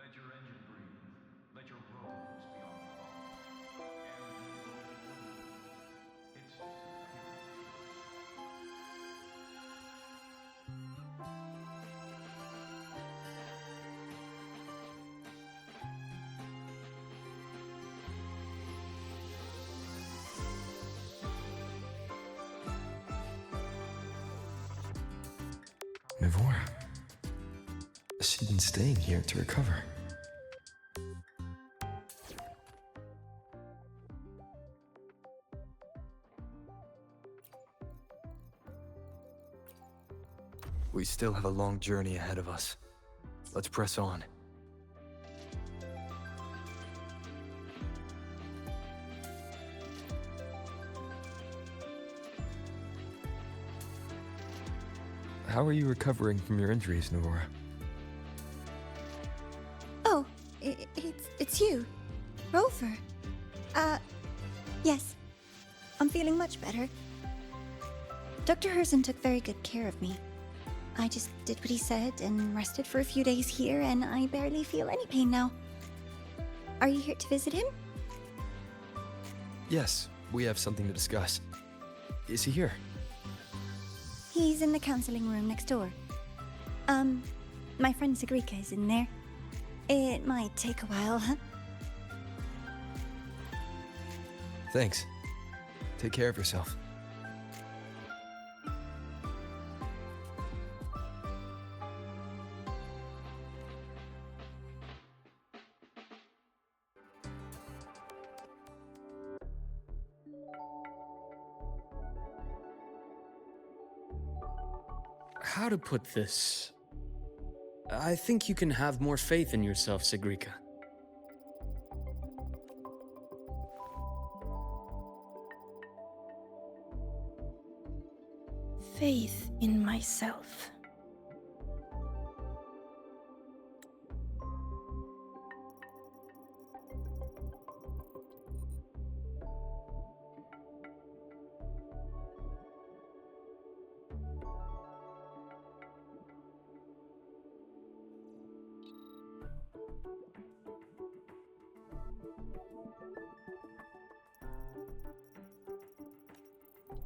Let your engine breathe. Let your rose be on fire. And it's Navora. She's been staying here to recover. We still have a long journey ahead of us. Let's press on. How are you recovering from your injuries, Navora? Oh, it's you, Rover. Yes. I'm feeling much better. Dr. Herson took very good care of me. I just did what he said and rested for a few days here, and I barely feel any pain now. Are you here to visit him? Yes, we have something to discuss. Is he here? He's in the counseling room next door. My friend Seque is in there. It might take a while, huh? Thanks. Take care of yourself. How to put this? I think you can have more faith in yourself, Seque. Faith in myself.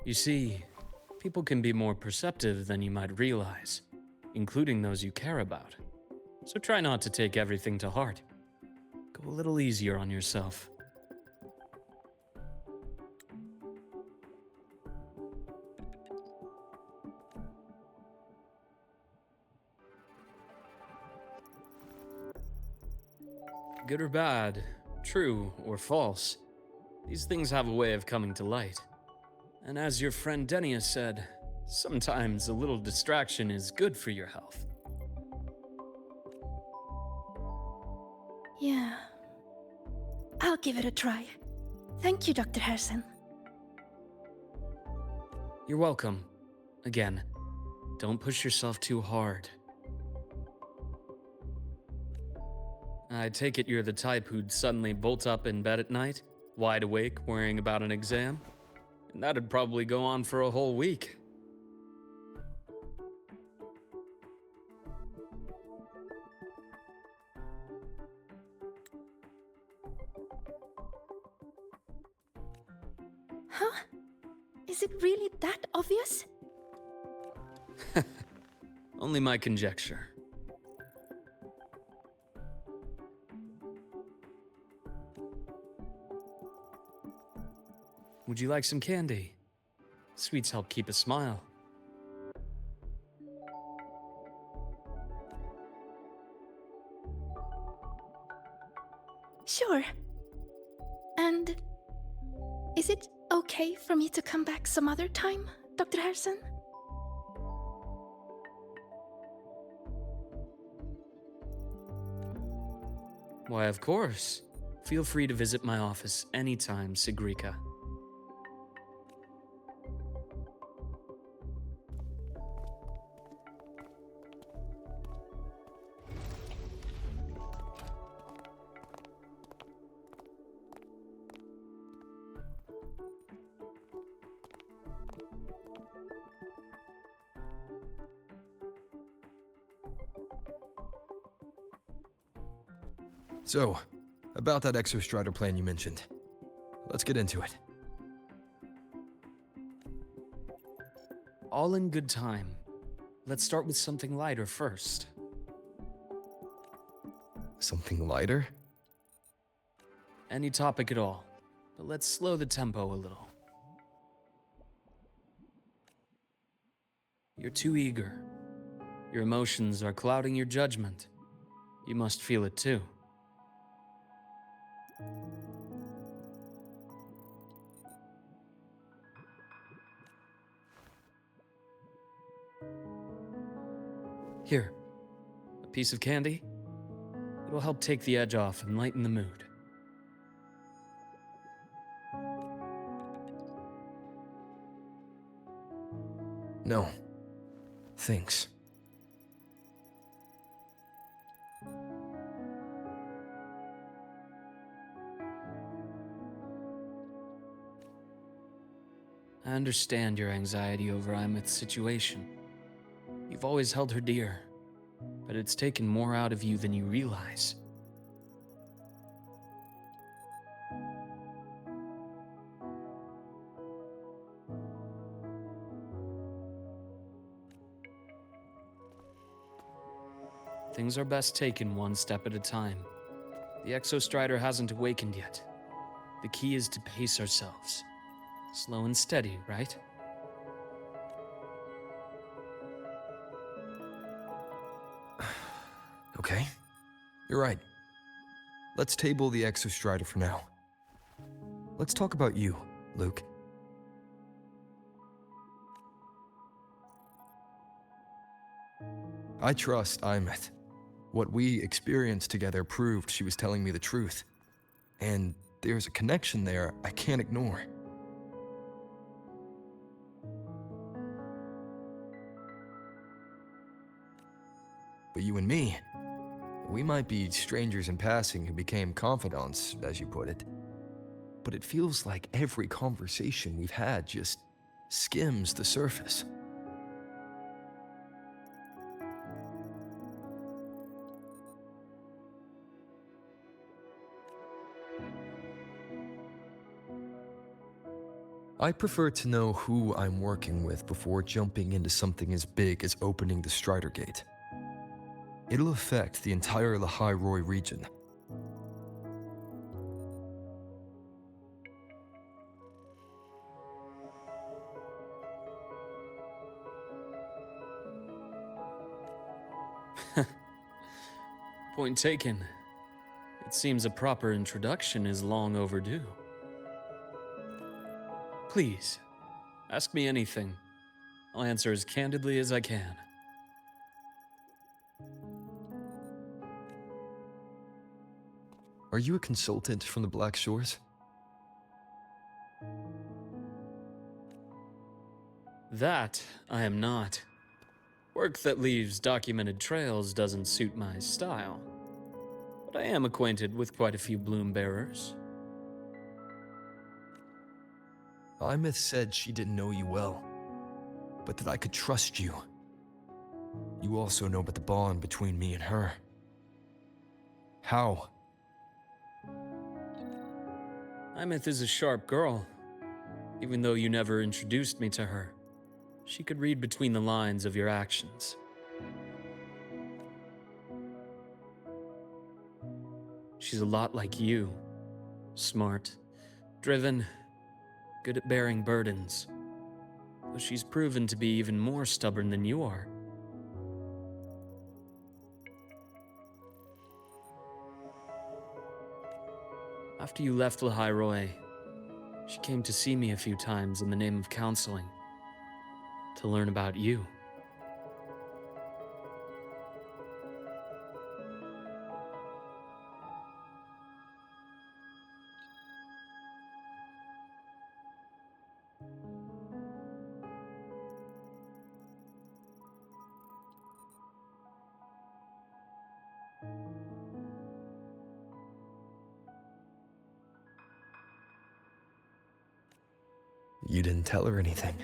You see, people can be more perceptive than you might realize, including those you care about. So try not to take everything to heart. Go a little easier on yourself. Good or bad, true or false, these things have a way of coming to light. And as your friend Denia said, sometimes a little distraction is good for your health. Yeah. I'll give it a try. Thank you, Dr. Herson. You're welcome. Again, don't push yourself too hard. I take it you're the type who'd suddenly bolt up in bed at night, wide awake, worrying about an exam? And that'd probably go on for a whole week. Huh? Is it really that obvious? Only my conjecture. Would you like some candy? Sweets help keep a smile. Sure. And is it okay for me to come back some other time, Dr. Herson? Why, of course. Feel free to visit my office anytime, Seque. So, about that Exostrider plan you mentioned. Let's get into it. All in good time. Let's start with something lighter first. Something lighter? Any topic at all, but let's slow the tempo a little. You're too eager. Your emotions are clouding your judgment. You must feel it too. Here, a piece of candy. It'll help take the edge off and lighten the mood. No. Thanks. I understand your anxiety over Imeth's situation. You've always held her dear, but it's taken more out of you than you realize. Things are best taken one step at a time. The Exostrider hasn't awakened yet. The key is to pace ourselves. Slow and steady, right? Okay. You're right. Let's table the Exostrider for now. Let's talk about you, Luke. I trust Imeth. What we experienced together proved she was telling me the truth. And there's a connection there I can't ignore. But you and me, we might be strangers in passing who became confidants, as you put it. But it feels like every conversation we've had just skims the surface. I prefer to know who I'm working with before jumping into something as big as opening the Strider Gate. It'll affect the entire Lehigh Roy region. Point taken. It seems a proper introduction is long overdue. Please, ask me anything. I'll answer as candidly as I can. Are you a consultant from the Black Shores? That I am not. Work that leaves documented trails doesn't suit my style. But I am acquainted with quite a few bloom bearers. Imeth said she didn't know you well, but that I could trust you. You also know about the bond between me and her. How? Imeth is a sharp girl. Even though you never introduced me to her, she could read between the lines of your actions. She's a lot like you. Smart, driven, good at bearing burdens. Though she's proven to be even more stubborn than you are. After you left Lehigh Roy, she came to see me a few times in the name of counseling, to learn about you. You didn't tell her anything.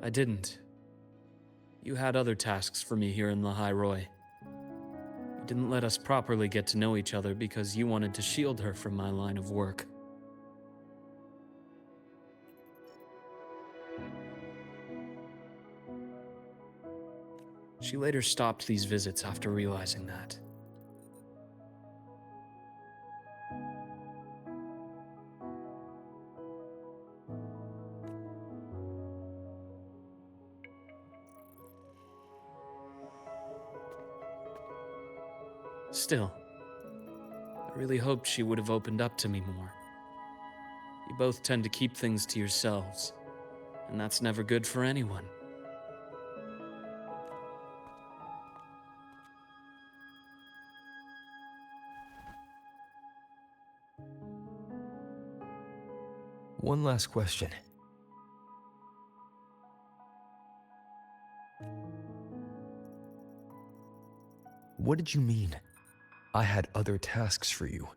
I didn't. You had other tasks for me here in the High Roy. You didn't let us properly get to know each other because you wanted to shield her from my line of work. She later stopped these visits after realizing that. Still, I really hoped she would have opened up to me more. You both tend to keep things to yourselves, and that's never good for anyone. One last question. What did you mean? I had other tasks for you.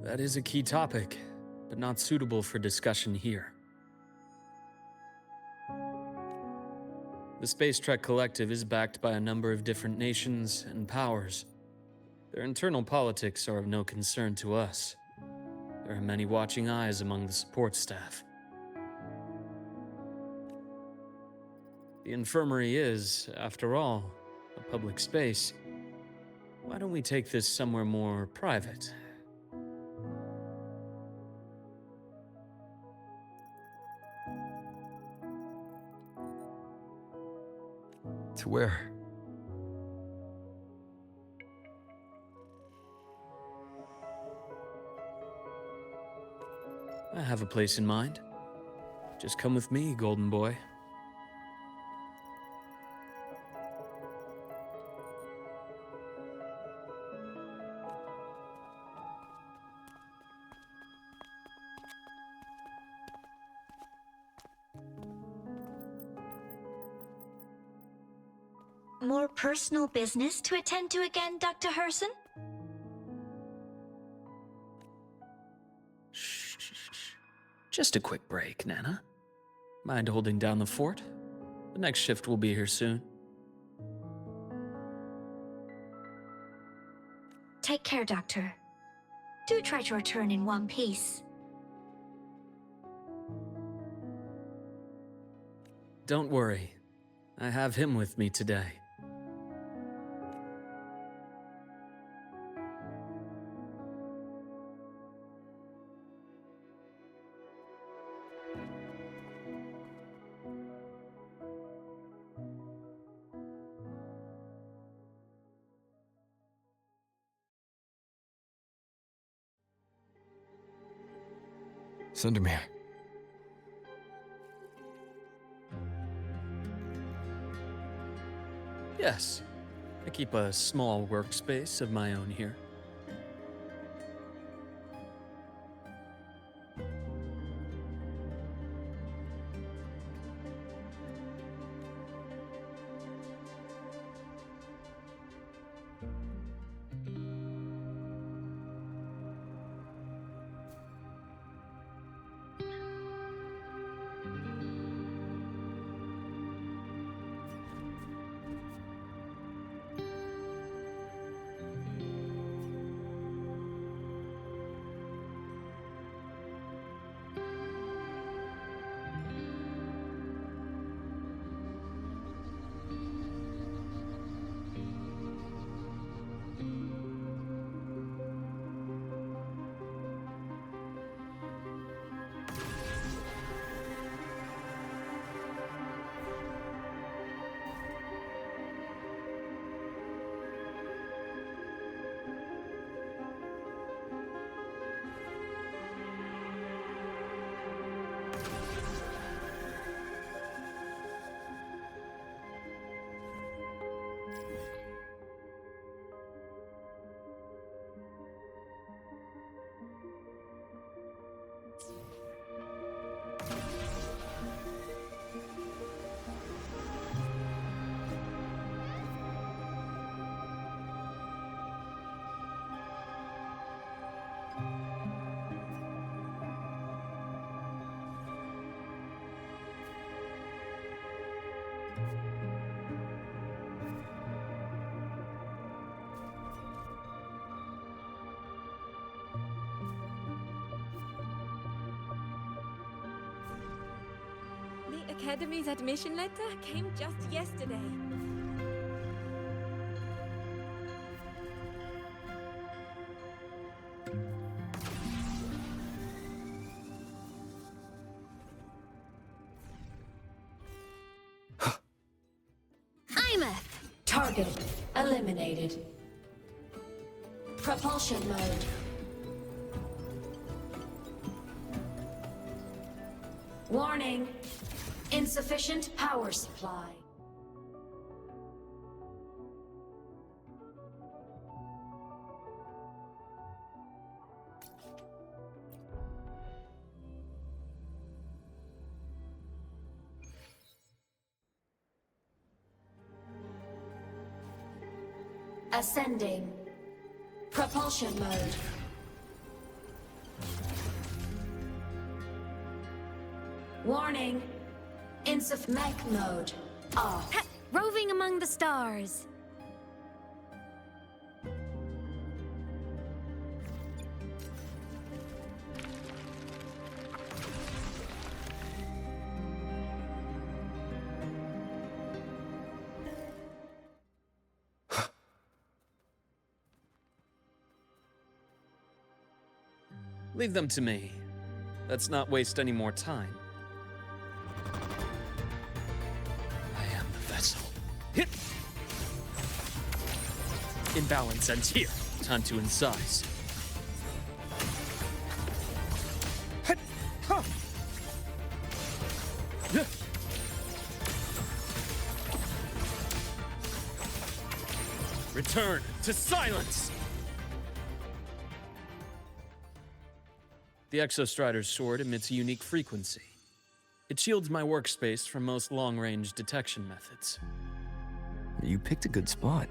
That is a key topic, but not suitable for discussion here. The Space Trek Collective is backed by a number of different nations and powers. Their internal politics are of no concern to us. There are many watching eyes among the support staff. The infirmary is, after all, a public space. Why don't we take this somewhere more private? To where? I have a place in mind. Just come with me, Golden Boy. More personal business to attend to again, Dr. Herson? Shh. Just a quick break, Nana. Mind holding down the fort? The next shift will be here soon. Take care, Doctor. Do try to return in one piece. Don't worry. I have him with me today. Sundermere. Yes. I keep a small workspace of my own here. Academy's admission letter came just yesterday. Target eliminated. Propulsion mode. Warning. Insufficient power supply. Ascending. Propulsion mode. Warning. Mech mode. Off. Ha! Roving among the stars. Leave them to me. Let's not waste any more time. I am the vessel. Hit! Imbalance ends here. Time to incise. Hit! Huh! Yeah. Return to silence! The Exostrider's sword emits a unique frequency. It shields my workspace from most long-range detection methods. You picked a good spot.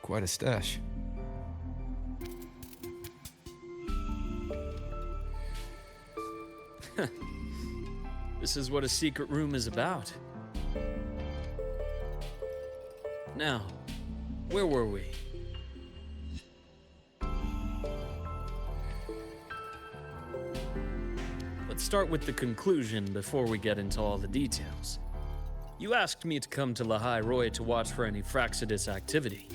Quite a stash. This is what a secret room is about. Now, where were we? Let's start with the conclusion before we get into all the details. You asked me to come to Lahai Roy to watch for any Fraxidus activity.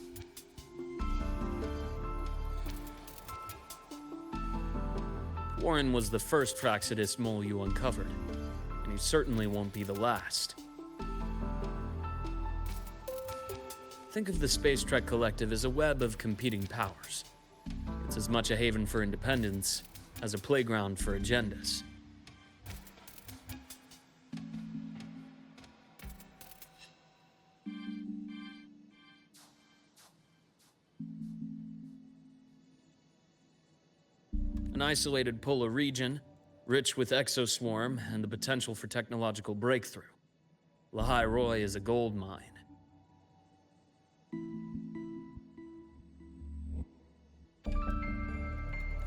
Warren was the first Fraxidus mole you uncovered, and he certainly won't be the last. Think of the Space Trek Collective as a web of competing powers. It's as much a haven for independence as a playground for agendas. An isolated polar region, rich with exoswarm and the potential for technological breakthrough. Lahai Roy is a gold mine.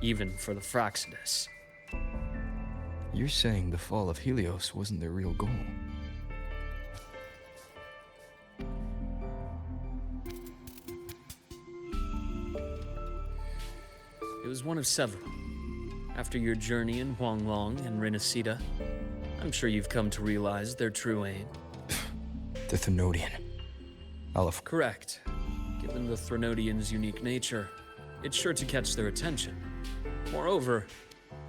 Even for the Fraxidus. You're saying the fall of Helios wasn't their real goal? It was one of several. After your journey in Huanglong and Renacida, I'm sure you've come to realize their true aim. The Thenodian. Aleph. Correct. Given the Threnodian's unique nature, it's sure to catch their attention. Moreover,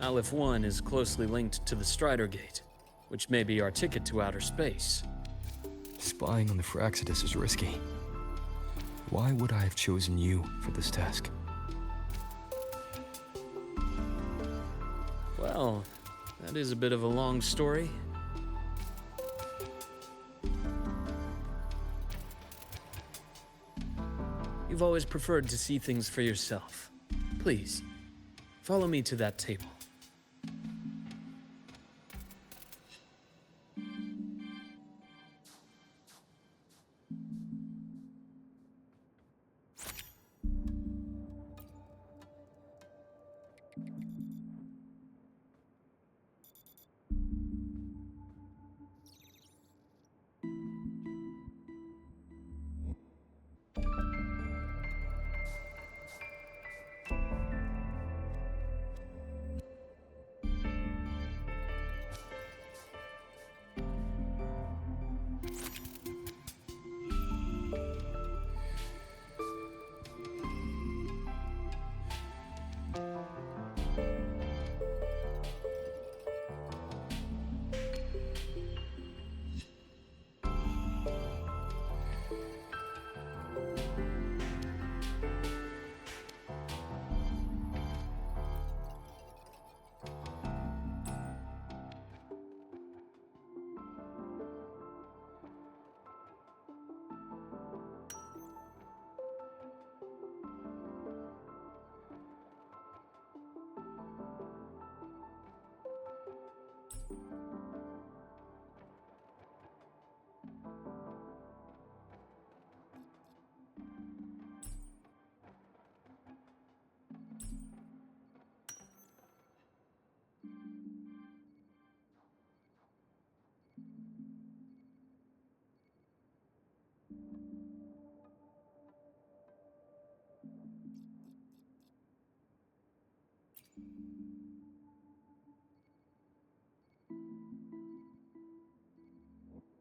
Aleph 1 is closely linked to the Strider Gate, which may be our ticket to outer space. Spying on the Fraxidus is risky. Why would I have chosen you for this task? Well, that is a bit of a long story. You've always preferred to see things for yourself. Please, follow me to that table.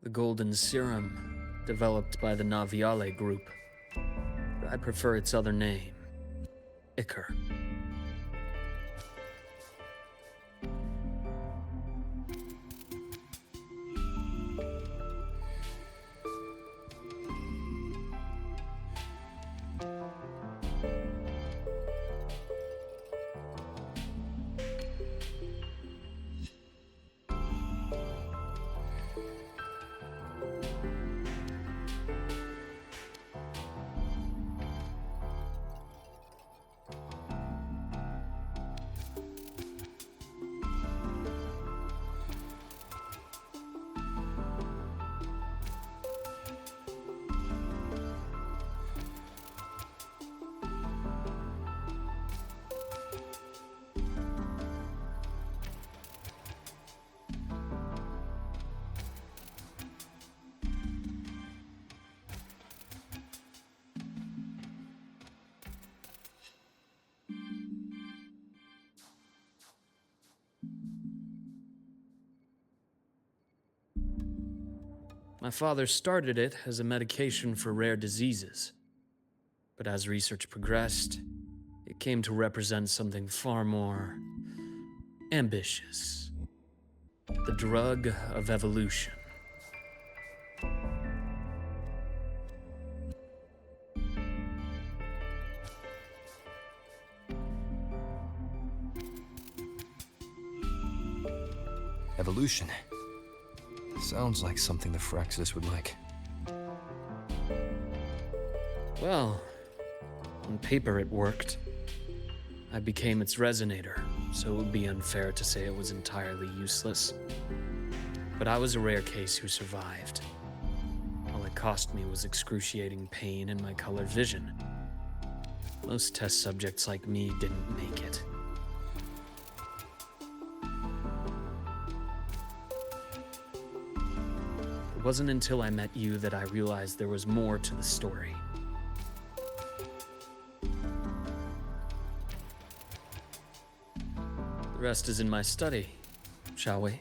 The golden serum, developed by the Naviale group. But I prefer its other name, Ichor. My father started it as a medication for rare diseases. But as research progressed, it came to represent something far more ambitious. The drug of evolution. Evolution. Sounds like something the Phyrexis would like. Well, on paper it worked. I became its resonator, so it would be unfair to say it was entirely useless. But I was a rare case who survived. All it cost me was excruciating pain and my colored vision. Most test subjects like me didn't make it. It wasn't until I met you that I realized there was more to the story. The rest is in my study, shall we?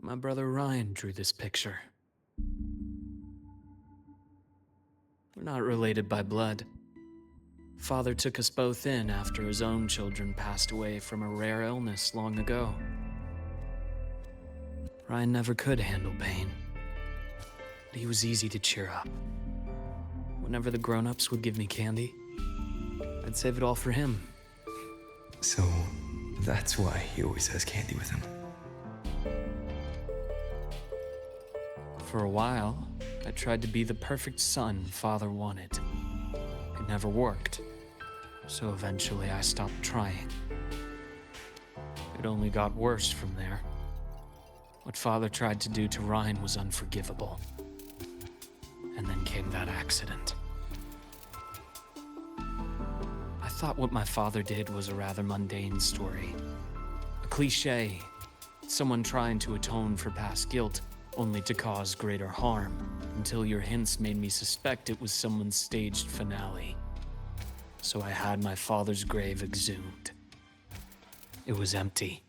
My brother Ryan drew this picture. We're not related by blood. Father took us both in after his own children passed away from a rare illness long ago. Ryan never could handle pain, but he was easy to cheer up. Whenever the grown-ups would give me candy, I'd save it all for him. So, that's why he always has candy with him. For a while, I tried to be the perfect son Father wanted. It never worked, so eventually I stopped trying. It only got worse from there. What Father tried to do to Ryan was unforgivable. And then came that accident. I thought what my father did was a rather mundane story. A cliché. Someone trying to atone for past guilt, only to cause greater harm, until your hints made me suspect it was someone's staged finale. So I had my father's grave exhumed. It was empty.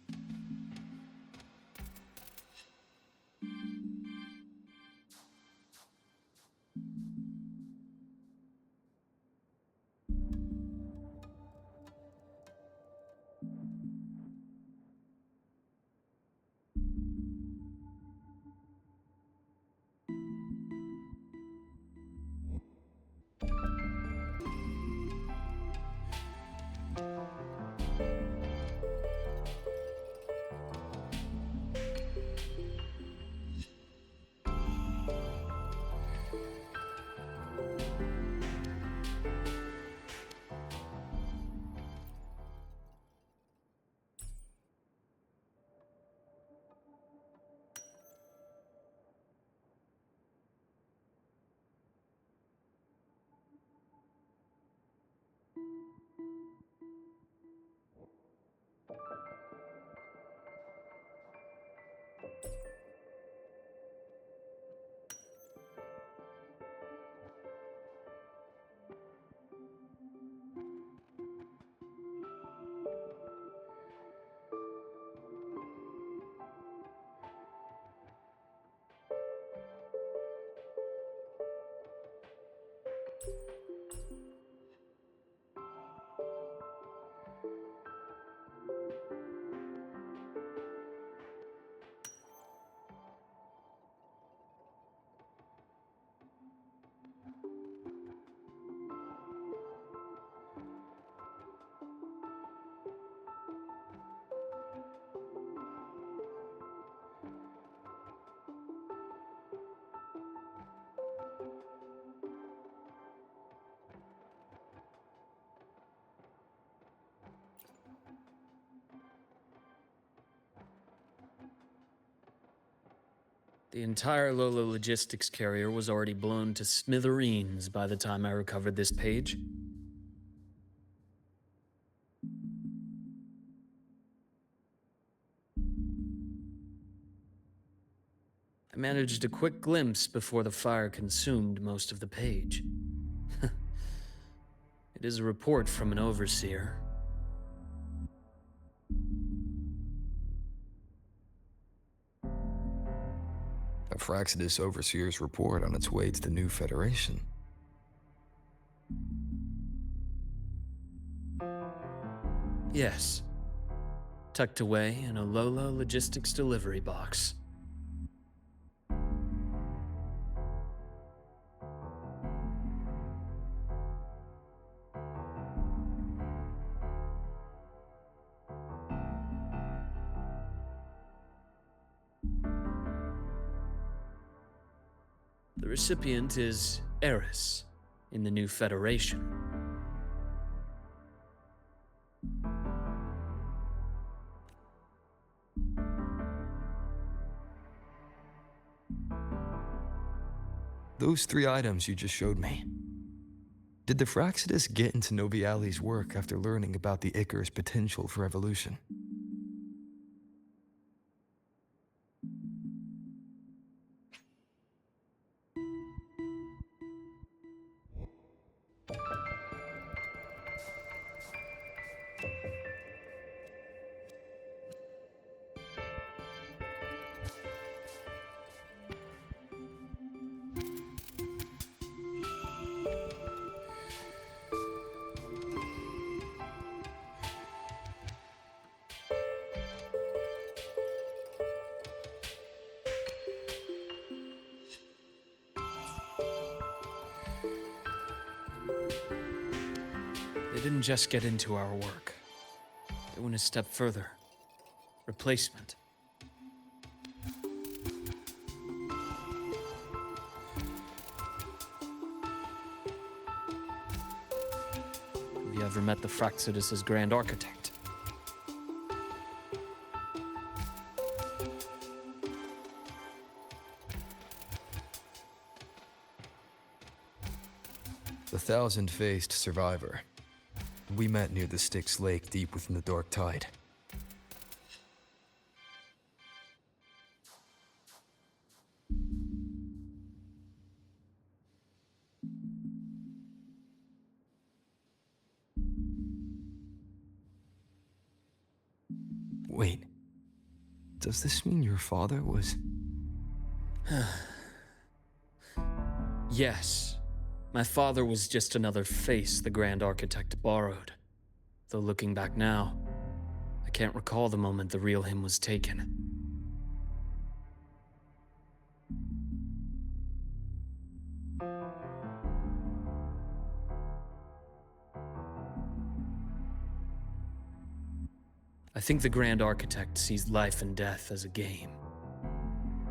The entire Lola logistics carrier was already blown to smithereens by the time I recovered this page. I managed a quick glimpse before the fire consumed most of the page. It is a report from an overseer. A Fraxidus Overseer's report on its way to the new Federation. Yes. Tucked away in a Lola logistics delivery box. The recipient is Eris in the new Federation. Those 3 items you just showed me. Did the Fraxidus get into Noviali's work after learning about the Icar's potential for evolution? They didn't just get into our work. They went a step further. Replacement. Have you ever met the Fraxidus' Grand Architect? The thousand-faced survivor. We met near the Styx Lake deep within the Dark Tide. Wait. Does this mean your father was... Yes. My father was just another face the Grand Architect borrowed. Though looking back now, I can't recall the moment the real him was taken. I think the Grand Architect sees life and death as a game.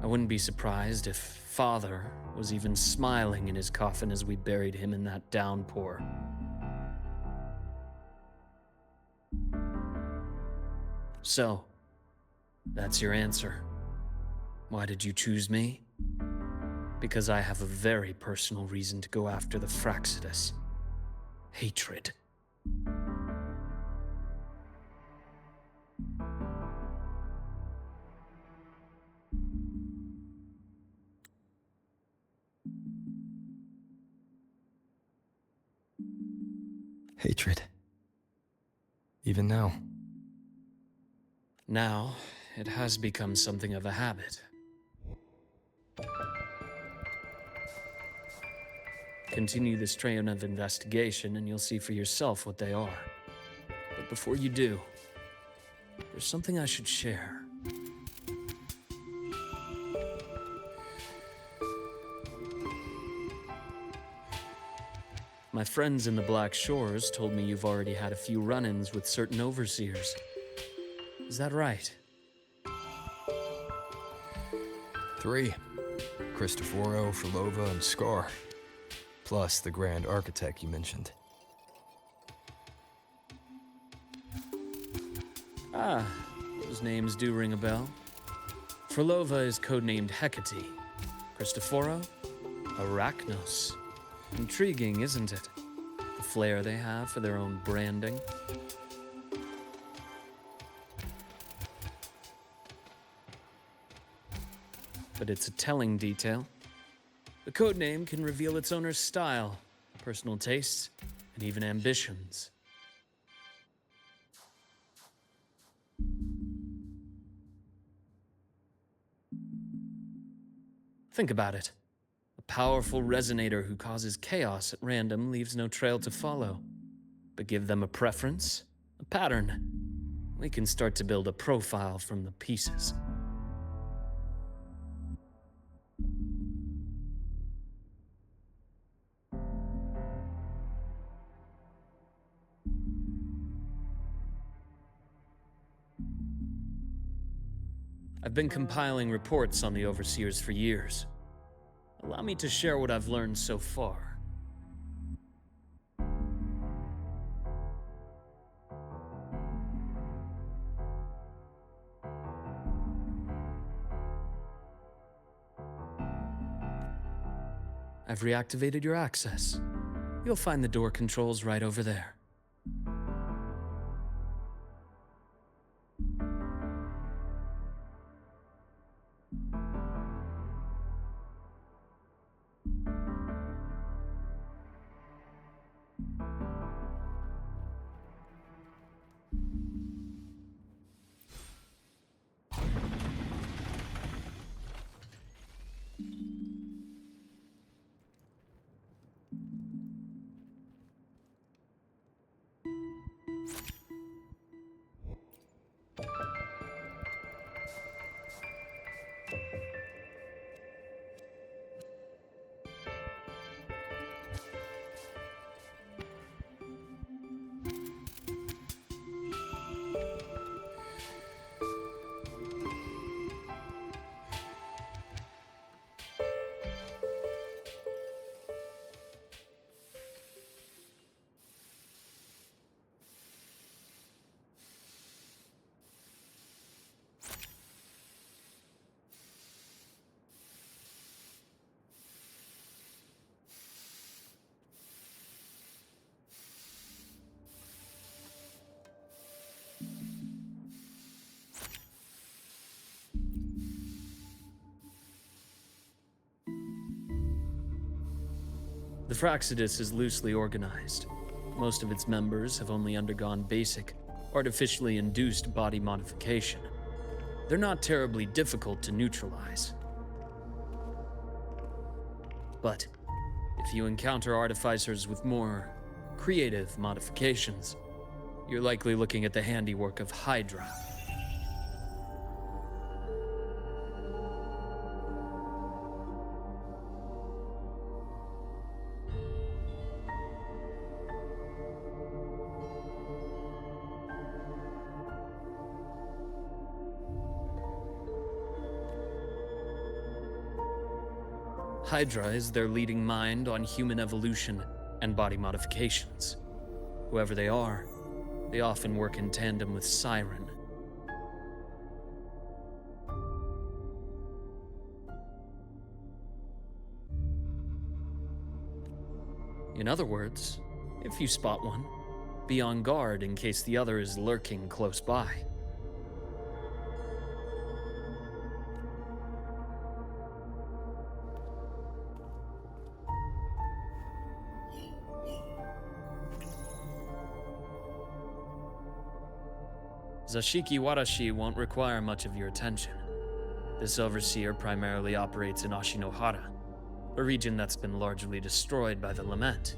I wouldn't be surprised if Father was even smiling in his coffin as we buried him in that downpour. So, that's your answer. Why did you choose me? Because I have a very personal reason to go after the Fraxidus. Hatred. Hatred. Even now. Now, it has become something of a habit. Continue this train of investigation and you'll see for yourself what they are. But before you do, there's something I should share. My friends in the Black Shores told me you've already had a few run-ins with certain overseers. Is that right? 3. Cristoforo, Frolova, and Scar. Plus the Grand Architect you mentioned. Ah, those names do ring a bell. Frolova is codenamed Hecate. Cristoforo? Arachnos. Intriguing, isn't it? The flair they have for their own branding. But it's a telling detail. The codename can reveal its owner's style, personal tastes, and even ambitions. Think about it. A powerful resonator who causes chaos at random leaves no trail to follow. But give them a preference, a pattern. We can start to build a profile from the pieces. I've been compiling reports on the Overseers for years. Allow me to share what I've learned so far. I've reactivated your access. You'll find the door controls right over there. The Fraxidus is loosely organized. Most of its members have only undergone basic, artificially induced body modification. They're not terribly difficult to neutralize. But if you encounter artificers with more creative modifications, you're likely looking at the handiwork of Hydra. Hydra is their leading mind on human evolution and body modifications. Whoever they are, they often work in tandem with Siren. In other words, if you spot one, be on guard in case the other is lurking close by. Zashiki Warashi won't require much of your attention. This overseer primarily operates in Ashinohara, a region that's been largely destroyed by the Lament.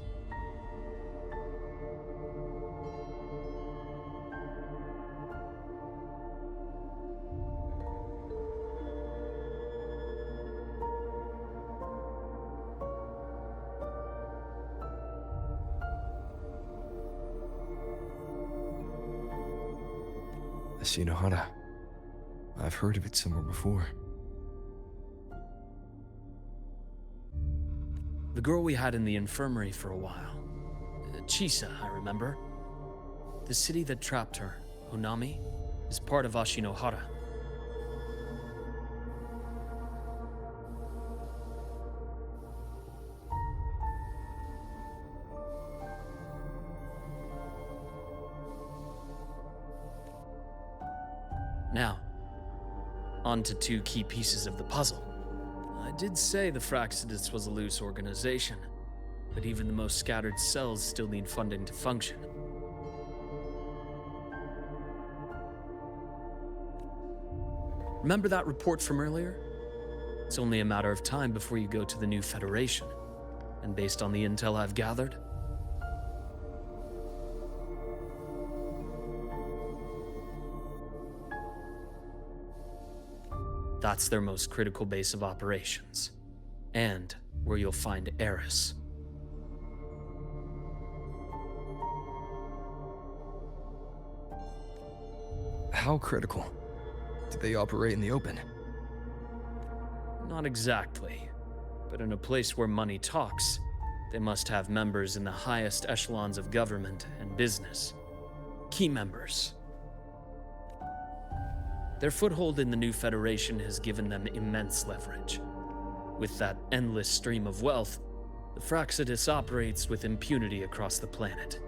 Ashinohara. I've heard of it somewhere before. The girl we had in the infirmary for a while. Chisa, I remember. The city that trapped her, Honami, is part of Ashinohara. Now, on to two key pieces of the puzzle. I did say the Fraxidus was a loose organization, but even the most scattered cells still need funding to function. Remember that report from earlier? It's only a matter of time before you go to the new Federation, and based on the intel I've gathered, that's their most critical base of operations, and where you'll find Eris. How critical? Do they operate in the open? Not exactly, but in a place where money talks, they must have members in the highest echelons of government and business. Key members. Their foothold in the new Federation has given them immense leverage. With that endless stream of wealth, the Fraxidus operates with impunity across the planet.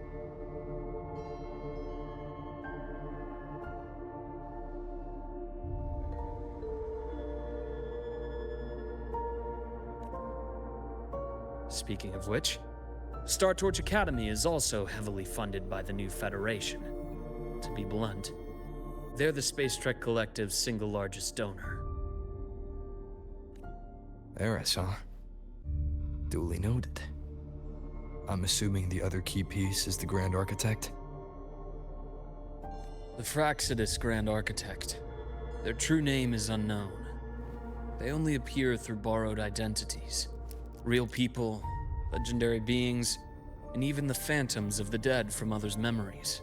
Speaking of which, Star Torch Academy is also heavily funded by the new Federation. To be blunt, they're the Space Trek Collective's single largest donor. Eris, huh? Duly noted. I'm assuming the other key piece is the Grand Architect? The Fraxidus Grand Architect. Their true name is unknown. They only appear through borrowed identities. Real people, legendary beings, and even the phantoms of the dead from others' memories.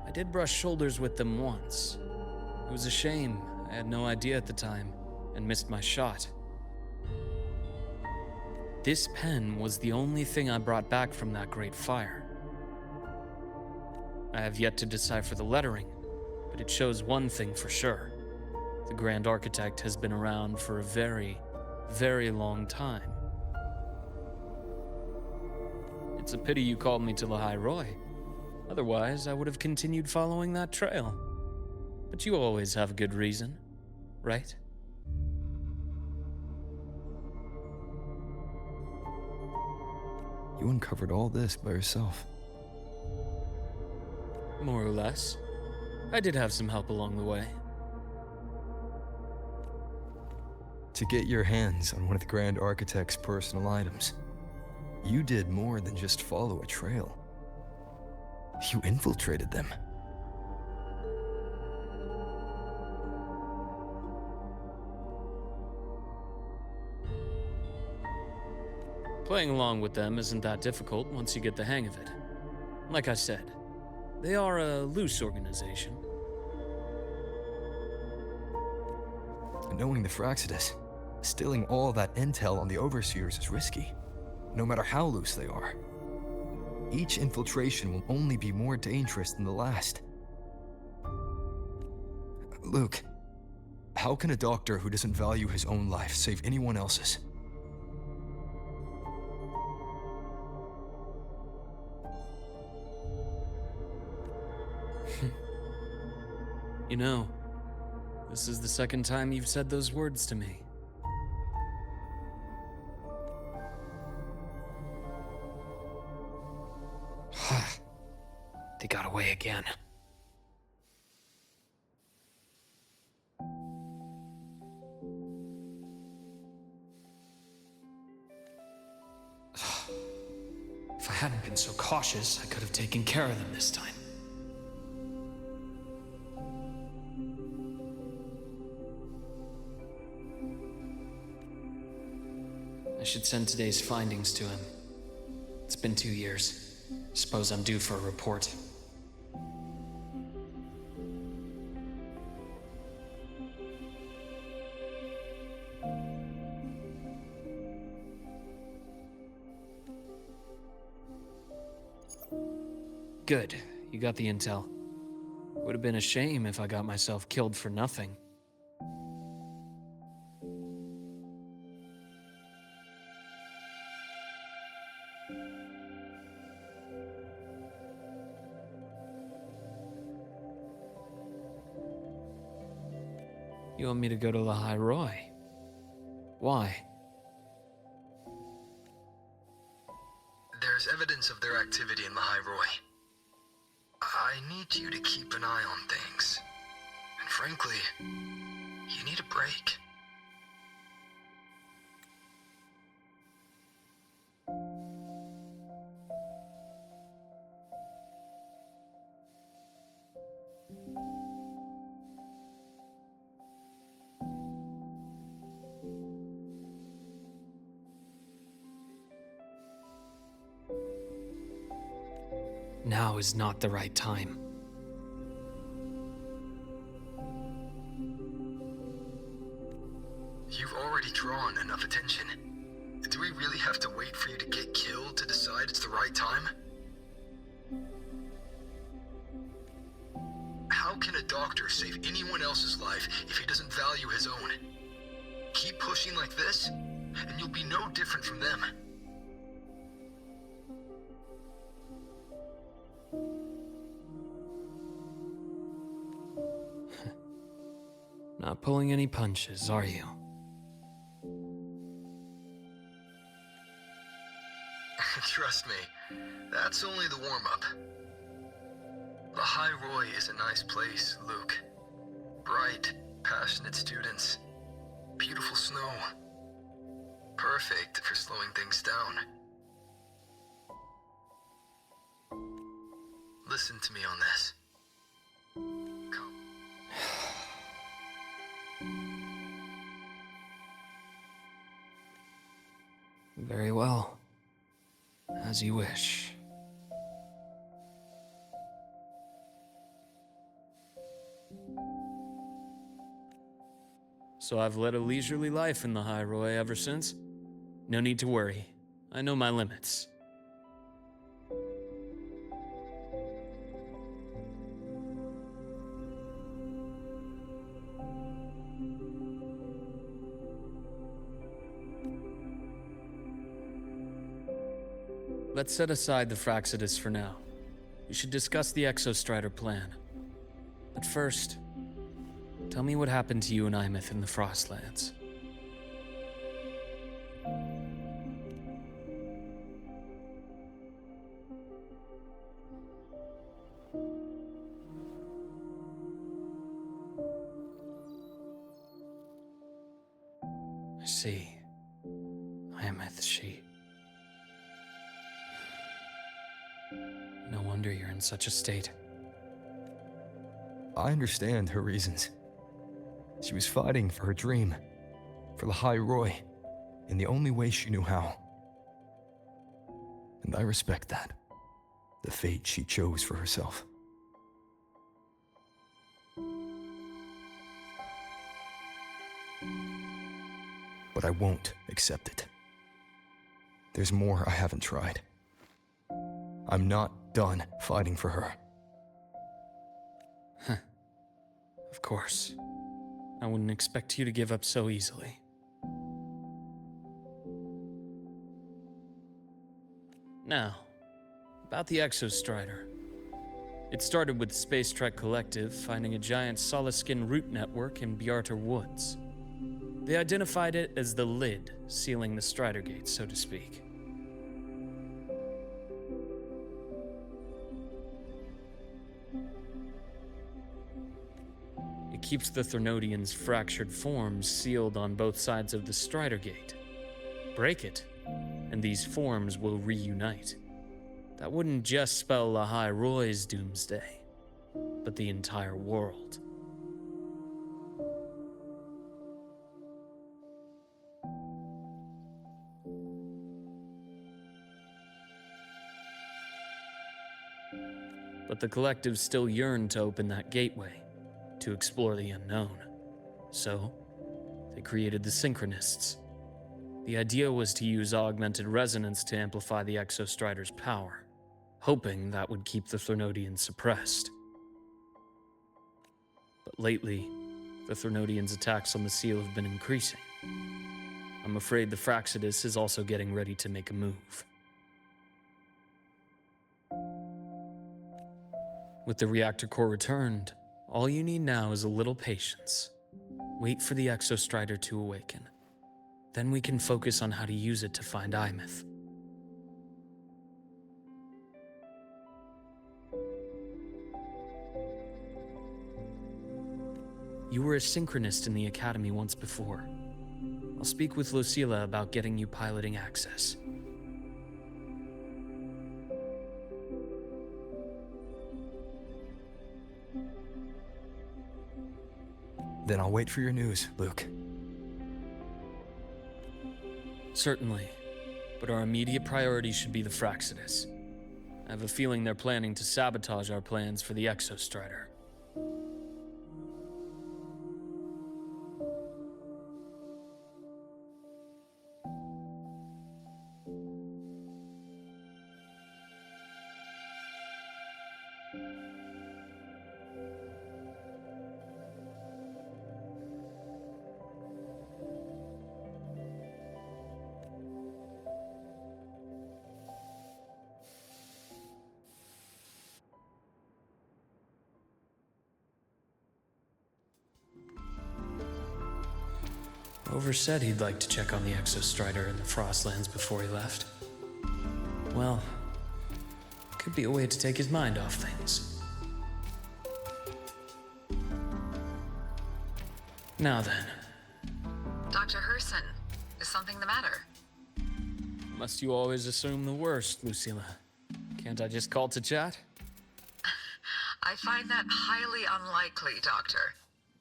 I did brush shoulders with them once. It was a shame. I had no idea at the time, and missed my shot. This pen was the only thing I brought back from that great fire. I have yet to decipher the lettering, but it shows one thing for sure. The Grand Architect has been around for a very, very long time. It's a pity you called me to the High Roy. Otherwise, I would have continued following that trail. But you always have good reason, right? You uncovered all this by yourself. More or less. I did have some help along the way. To get your hands on one of the Grand Architect's personal items, you did more than just follow a trail. You infiltrated them. Playing along with them isn't that difficult once you get the hang of it. Like I said, they are a loose organization. Knowing the Fraxidus, stealing all that intel on the Overseers is risky, no matter how loose they are. Each infiltration will only be more dangerous than the last. Luke, how can a doctor who doesn't value his own life save anyone else's? You know, this is the second time you've said those words to me. They got away again. If I hadn't been so cautious, I could have taken care of them this time. I should send today's findings to him. It's been 2 years. Suppose I'm due for a report. Good. You got the intel. Would have been a shame if I got myself killed for nothing. You want me to go to the High Roy? Why? There's evidence of their activity in the High Roy. I need you to keep an eye on things. And frankly, you need a break. Now is not the right time. You've already drawn enough attention. Do we really have to wait for you to get killed to decide it's the right time? How can a doctor save anyone else's life if he doesn't value his own? Keep pushing like this, and you'll be no different from them. Not pulling any punches, are you? Trust me, that's only the warm-up. The High Roy is a nice place, Luke. Bright, passionate students. Beautiful snow. Perfect for slowing things down. Listen to me on this. Come. Very well. As you wish. So I've led a leisurely life in the High Roy ever since. No need to worry. I know my limits. Let's set aside the Fraxidus for now. We should discuss the Exostrider plan. But first, tell me what happened to you and Imeth in the Frostlands. See, Imeth, she... No wonder you're in such a state. I understand her reasons. She was fighting for her dream, for the High Roy, in the only way she knew how. And I respect that, the fate she chose for herself. But I won't accept it. There's more I haven't tried. I'm not done fighting for her. Of course. I wouldn't expect you to give up so easily. Now, about the Exostrider. It started with the Space Trek Collective finding a giant solid-skin root network in Bjarter Woods. They identified it as the lid, sealing the Strider Gate, so to speak. It keeps the Threnodians' fractured forms sealed on both sides of the Strider Gate. Break it, and these forms will reunite. That wouldn't just spell the High Roy's doomsday, but the entire world. But the Collective still yearned to open that gateway, to explore the unknown. So, they created the Synchronists. The idea was to use augmented resonance to amplify the Exostrider's power, hoping that would keep the Threnodians suppressed. But lately, the Threnodians' attacks on the seal have been increasing. I'm afraid the Fraxidus is also getting ready to make a move. With the reactor core returned, all you need now is a little patience. Wait for the Exostrider to awaken. Then we can focus on how to use it to find Imeth. You were a synchronist in the Academy once before. I'll speak with Lucilla about getting you piloting access. Then I'll wait for your news, Luke. Certainly, but our immediate priority should be the Fraxidus. I have a feeling they're planning to sabotage our plans for the Exostrider. Rover said he'd like to check on the Exostrider in the Frostlands before he left. Well, could be a way to take his mind off things. Now then. Dr. Herson, is something the matter? Must you always assume the worst, Lucilla? Can't I just call to chat? I find that highly unlikely, Doctor.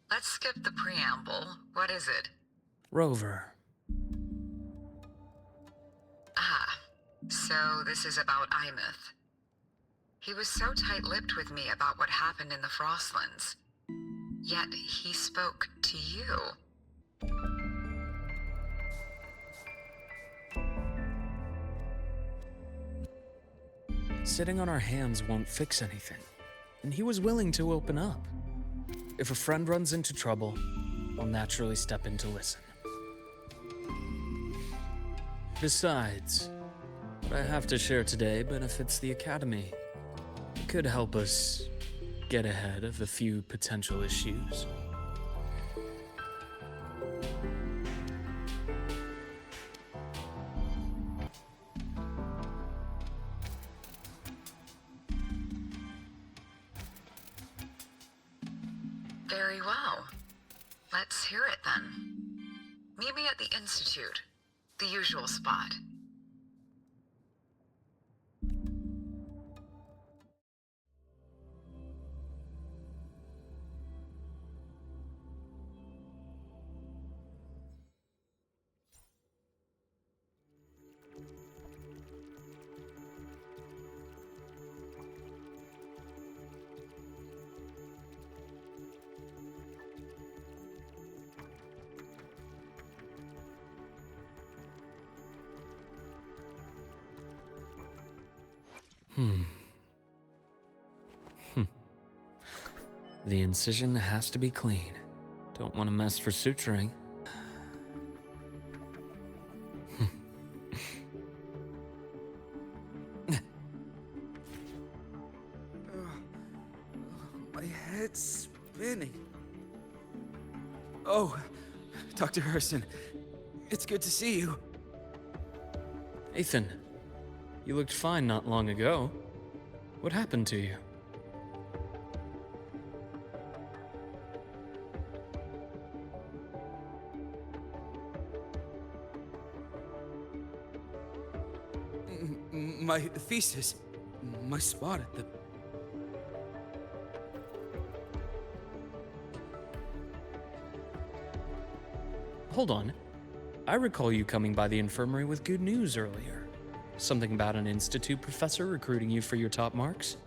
Let's skip the preamble. What is it? Rover. Ah, so this is about Imeth. He was so tight-lipped with me about what happened in the Frostlands. Yet he spoke to you. Sitting on our hands won't fix anything, and he was willing to open up. If a friend runs into trouble, I'll naturally step in to listen. Besides, what I have to share today benefits the Academy. It could help us get ahead of a few potential issues. Very well. Let's hear it then. Meet me at the Institute, the usual spot. The incision has to be clean. Don't want to mess for suturing. My head's spinning. Oh, Dr. Herson, it's good to see you. Ethan, you looked fine not long ago. What happened to you? My thesis, my spot at the... Hold on. I recall you coming by the infirmary with good news earlier. Something about an institute professor recruiting you for your top marks?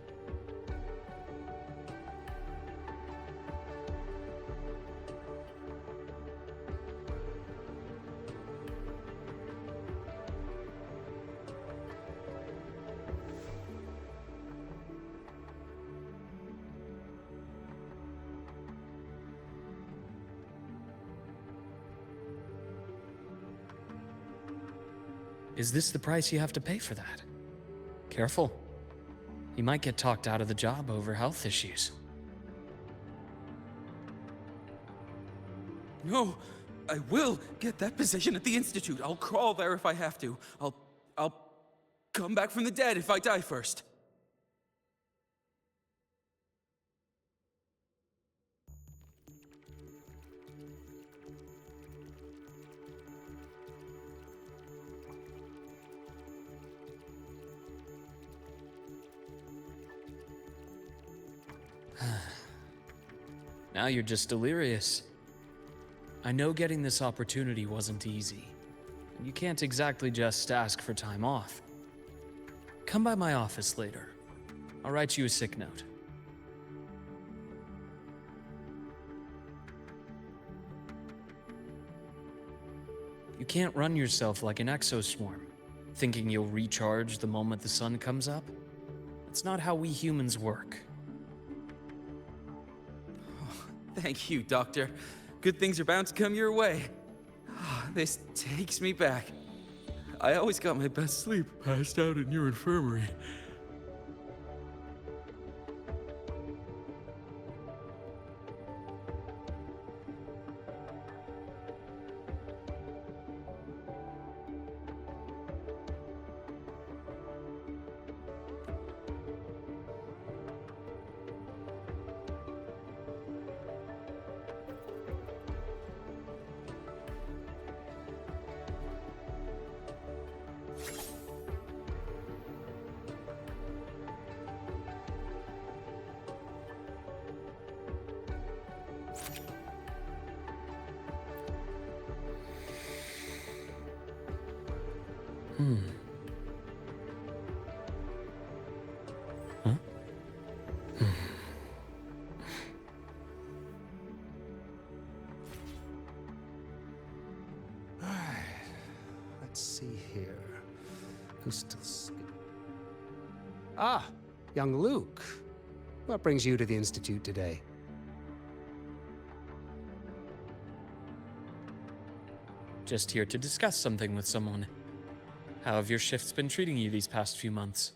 Is this the price you have to pay for that? Careful. You might get talked out of the job over health issues. No, I will get that position at the Institute. I'll crawl there if I have to. I'll come back from the dead if I die first. Now you're just delirious. I know getting this opportunity wasn't easy. And you can't exactly just ask for time off. Come by my office later. I'll write you a sick note. You can't run yourself like an exoswarm, thinking you'll recharge the moment the sun comes up. That's not how we humans work. Thank you, Doctor. Good things are bound to come your way. This takes me back. I always got my best sleep passed out in your infirmary. Huh? Let's see here. Who's still... Ah, young Luke. What brings you to the Institute today? Just here to discuss something with someone. How have your shifts been treating you these past few months?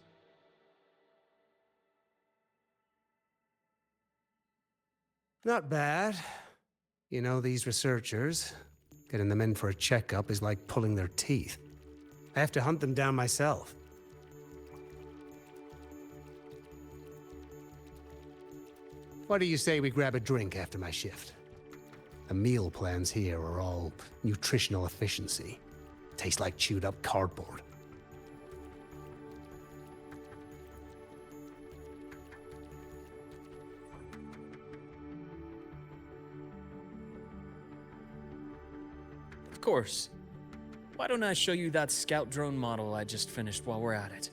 Not bad. You know, these researchers, getting them in for a checkup is like pulling their teeth. I have to hunt them down myself. What do you say we grab a drink after my shift? The meal plans here are all nutritional efficiency. Taste like chewed up cardboard. Of course. Why don't I show you that scout drone model I just finished while we're at it?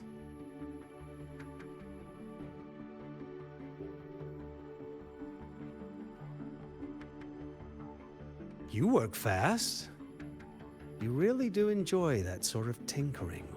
You work fast. You really do enjoy that sort of tinkering.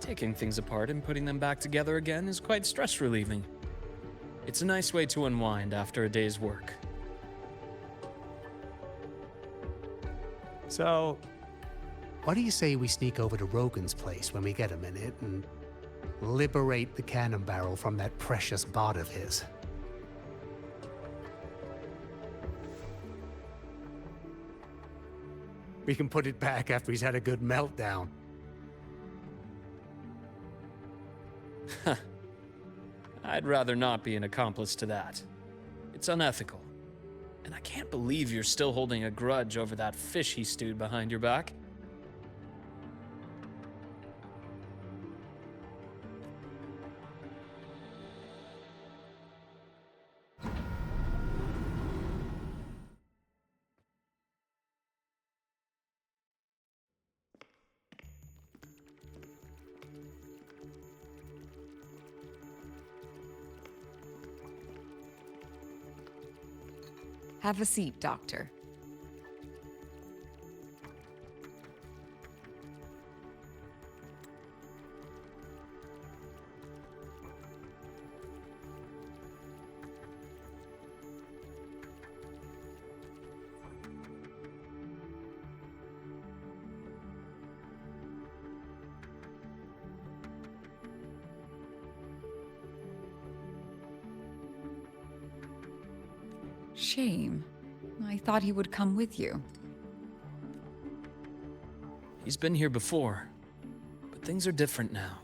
Taking things apart and putting them back together again is quite stress relieving. It's a nice way to unwind after a day's work. So, what do you say we sneak over to Rogan's place when we get a minute and liberate the cannon barrel from that precious bot of his? We can put it back after he's had a good meltdown. I'd rather not be an accomplice to that. It's unethical. And I can't believe you're still holding a grudge over that fish he stewed behind your back. Have a seat, Doctor. Shame. I thought he would come with you. He's been here before, but things are different now.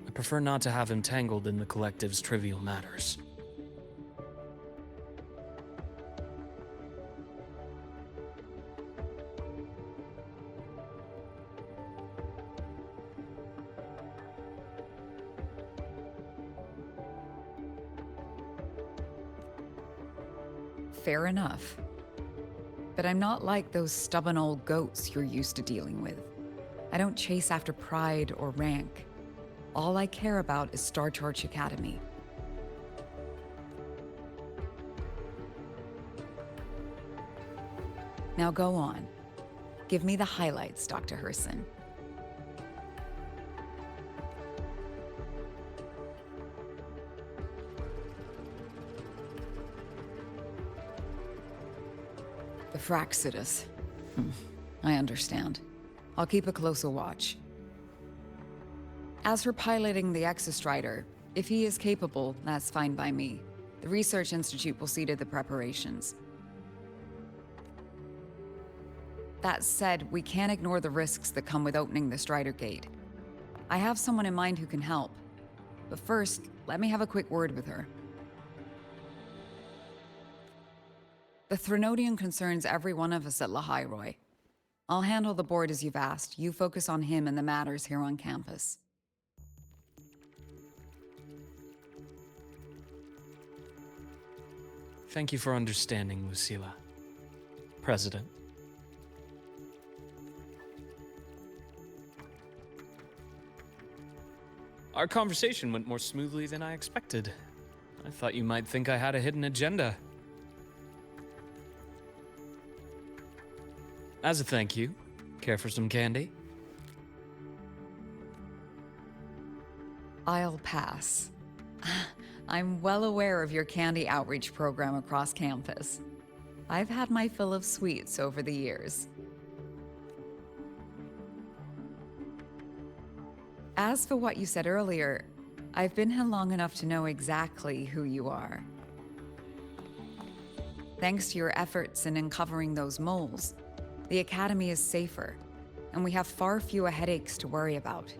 I prefer not to have him tangled in the collective's trivial matters. Fair enough. But I'm not like those stubborn old goats you're used to dealing with. I don't chase after pride or rank. All I care about is Star Torch Academy. Now go on. Give me the highlights, Dr. Herson. The Fraxidus. I understand. I'll keep a closer watch. As for piloting the Exostrider, if he is capable, that's fine by me. The Research Institute will see to the preparations. That said, we can't ignore the risks that come with opening the Strider Gate. I have someone in mind who can help. But first, let me have a quick word with her. The Threnodian concerns every one of us at Lahairoi. I'll handle the board as you've asked. You focus on him and the matters here on campus. Thank you for understanding, Lucilla. President. Our conversation went more smoothly than I expected. I thought you might think I had a hidden agenda. As a thank you, care for some candy? I'll pass. I'm well aware of your candy outreach program across campus. I've had my fill of sweets over the years. As for what you said earlier, I've been here long enough to know exactly who you are. Thanks to your efforts in uncovering those moles, the Academy is safer, and we have far fewer headaches to worry about.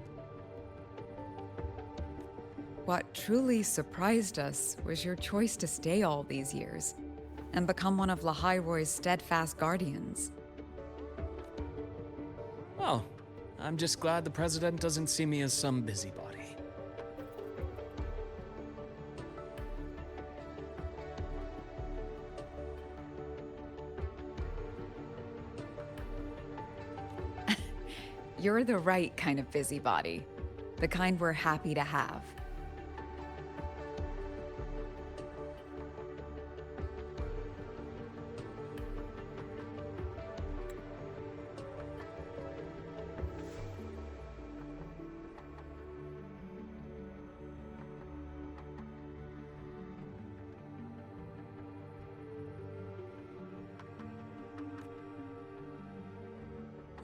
What truly surprised us was your choice to stay all these years and become one of Lahai-Roy's steadfast guardians. Well, I'm just glad the President doesn't see me as some busybody. You're the right kind of busybody, the kind we're happy to have.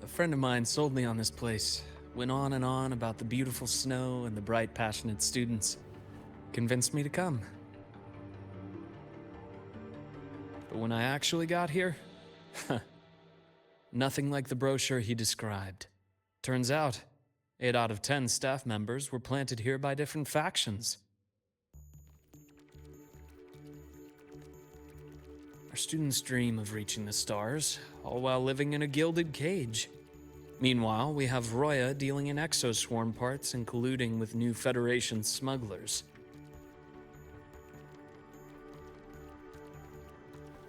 A friend of mine sold me on this place. Went on and on about the beautiful snow and the bright, passionate students. Convinced me to come. But when I actually got here, nothing like the brochure he described. Turns out, 8 out of 10 staff members were planted here by different factions. Our students dream of reaching the stars, all while living in a gilded cage. Meanwhile, we have Roya dealing in exoswarm parts and colluding with new Federation smugglers.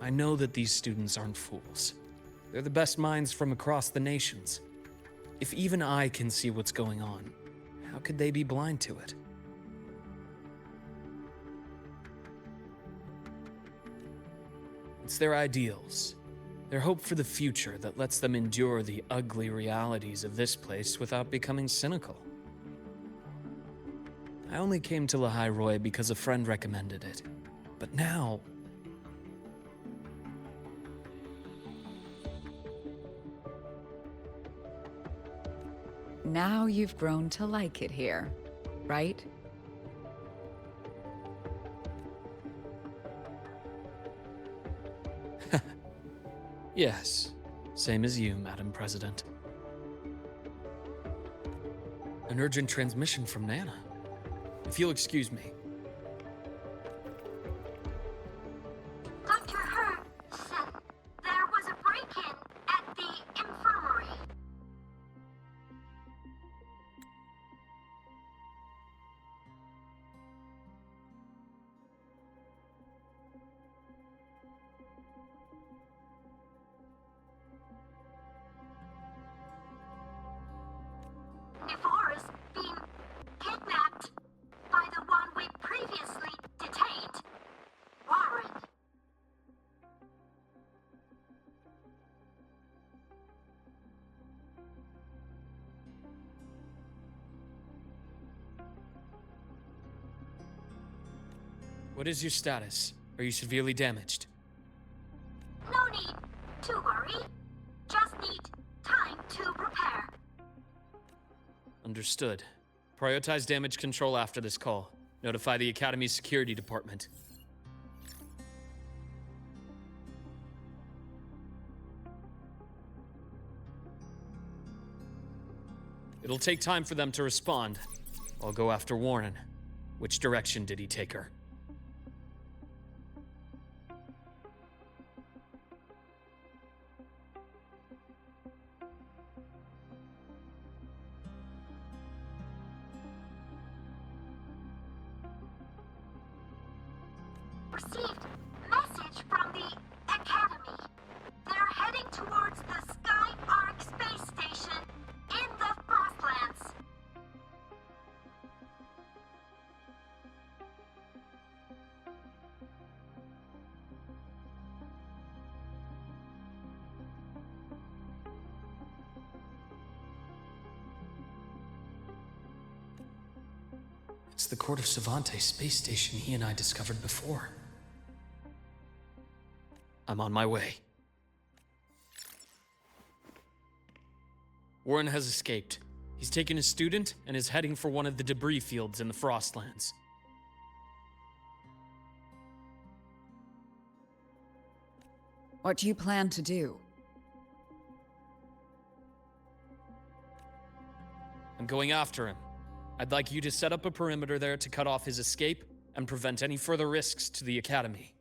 I know that these students aren't fools. They're the best minds from across the nations. If even I can see what's going on, how could they be blind to it? It's their ideals, their hope for the future that lets them endure the ugly realities of this place without becoming cynical. I only came to Lahai-Roy because a friend recommended it. But now... Now you've grown to like it here, right? Yes, same as you, Madam President. An urgent transmission from Nana. If you'll excuse me. Dr. Herr said there was a break-in at the infirmary. Nevora's been kidnapped by the one we previously detained, Warren. What is your status? Are you severely damaged? No need to worry. Just need time to prepare. Understood. Prioritize damage control after this call. Notify the Academy's security department. It'll take time for them to respond. I'll go after Warren. Which direction did he take her? Received message from the Academy. They're heading towards the Sky Arc space station in the Frostlands. It's the Court of Savante space station he and I discovered before. I'm on my way. Warren has escaped. He's taken a student and is heading for one of the debris fields in the Frostlands. What do you plan to do? I'm going after him. I'd like you to set up a perimeter there to cut off his escape and prevent any further risks to the Academy.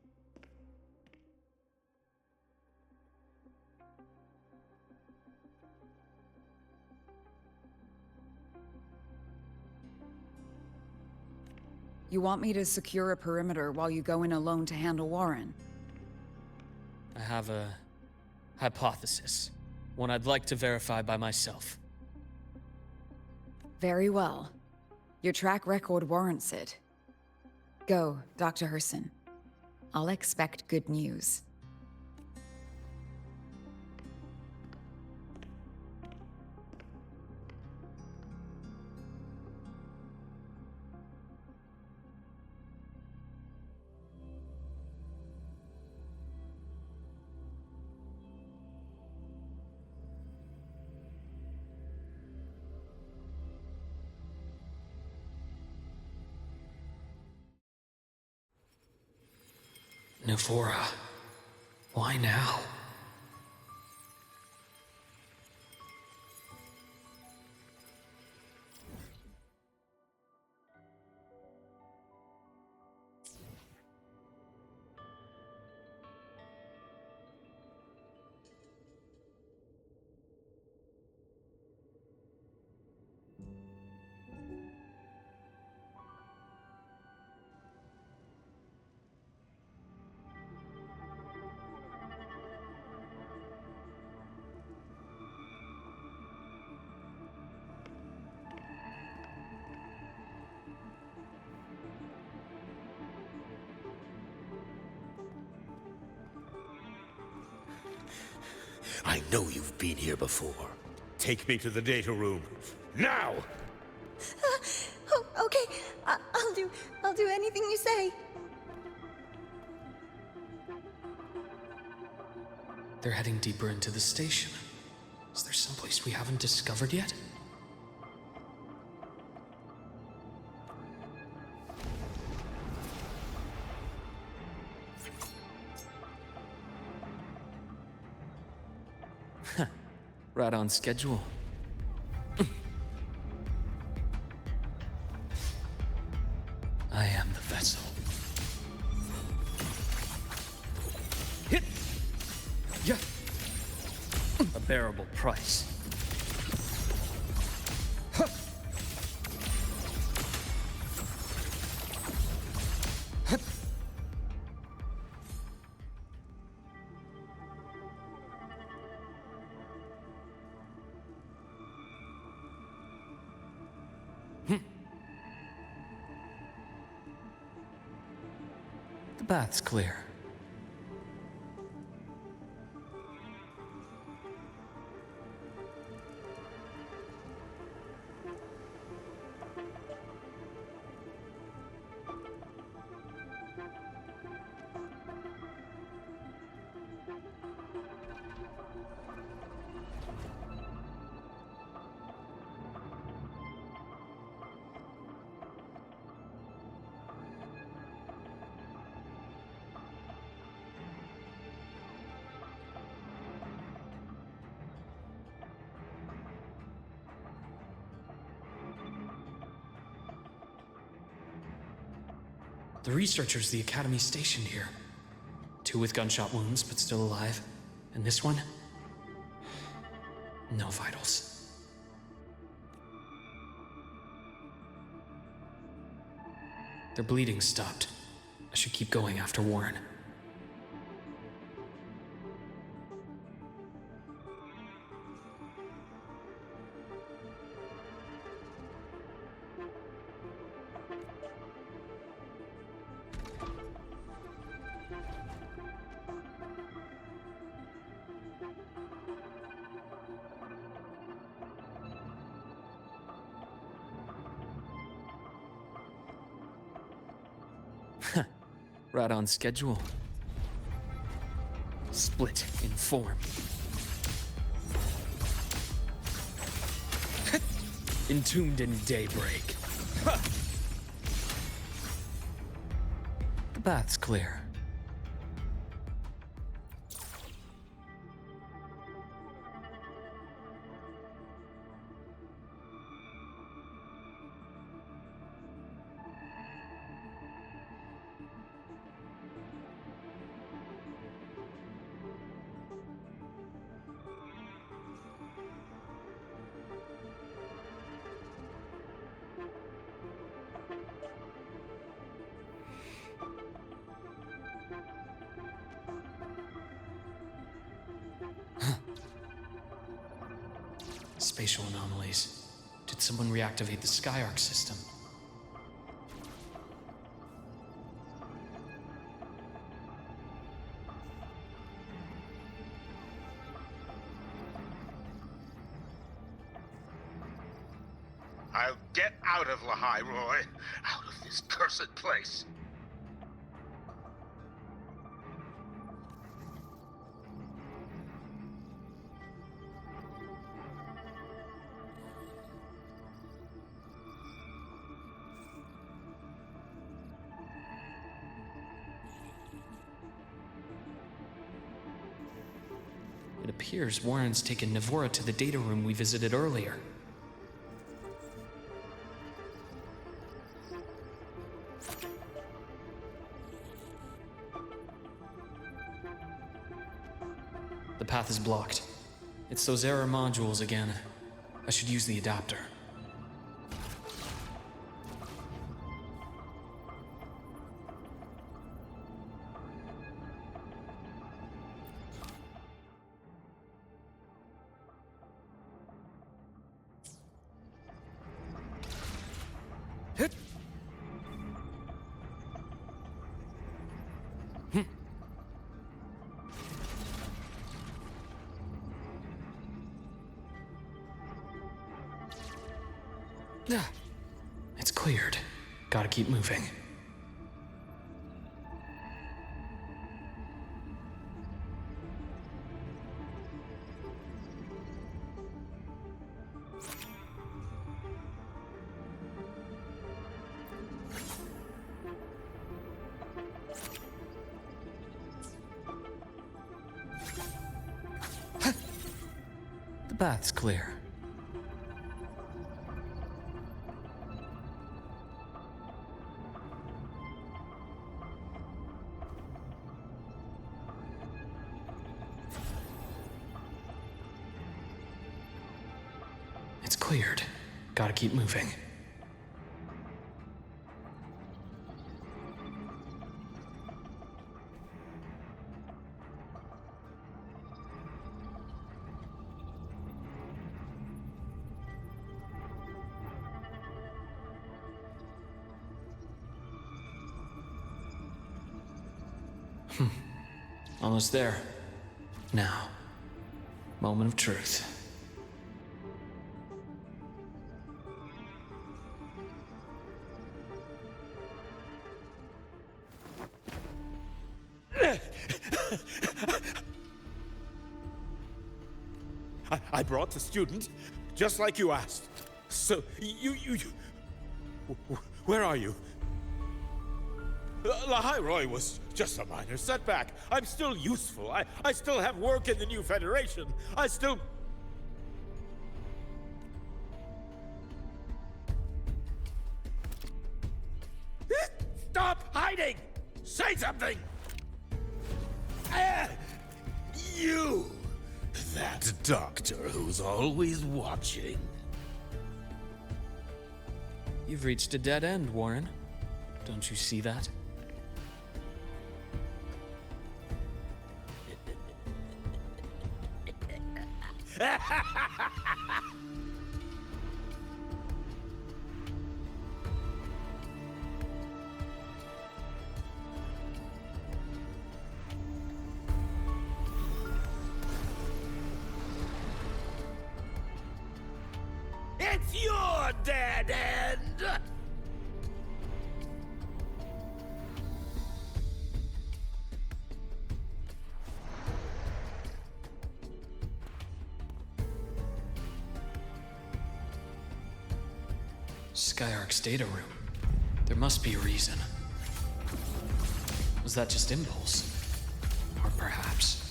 You want me to secure a perimeter while you go in alone to handle Warren? I have a hypothesis, one I'd like to verify by myself. Very well. Your track record warrants it. Go, Dr. Herson. I'll expect good news. Navora, why now? I know you've been here before. Take me to the data room. Now! Oh, okay. I'll do anything you say. They're heading deeper into the station. Is there someplace we haven't discovered yet? Right on schedule. I am the vessel. Hit! Yeah. A bearable price. Huh. Huh. The bath's clear. The researchers the Academy stationed here. 2 with gunshot wounds, but still alive. And this one? No vitals. Their bleeding stopped. I should keep going after Warren. Right on schedule. split in form. Entombed in daybreak. The path's clear. Spatial anomalies. Did someone reactivate the Skyark system? I'll get out of Lahai, Roy. Out of this cursed place. It appears Warren's taken Navora to the data room we visited earlier. The path is blocked. It's those error modules again. I should use the adapter. It's cleared. Gotta keep moving. The path's clear. It's cleared. Gotta keep moving. Almost there. Now, moment of truth. I brought the student, just like you asked. So, you... Where are you? Lahai Roy was just a minor setback. I'm still useful. I still have work in the new Federation. I still... Stop hiding! Say something! You! That doctor who's always watching. You've reached a dead end, Warren. Don't you see that? It's your dead end! Skyark's data room. There must be a reason. Was that just impulse? Or perhaps...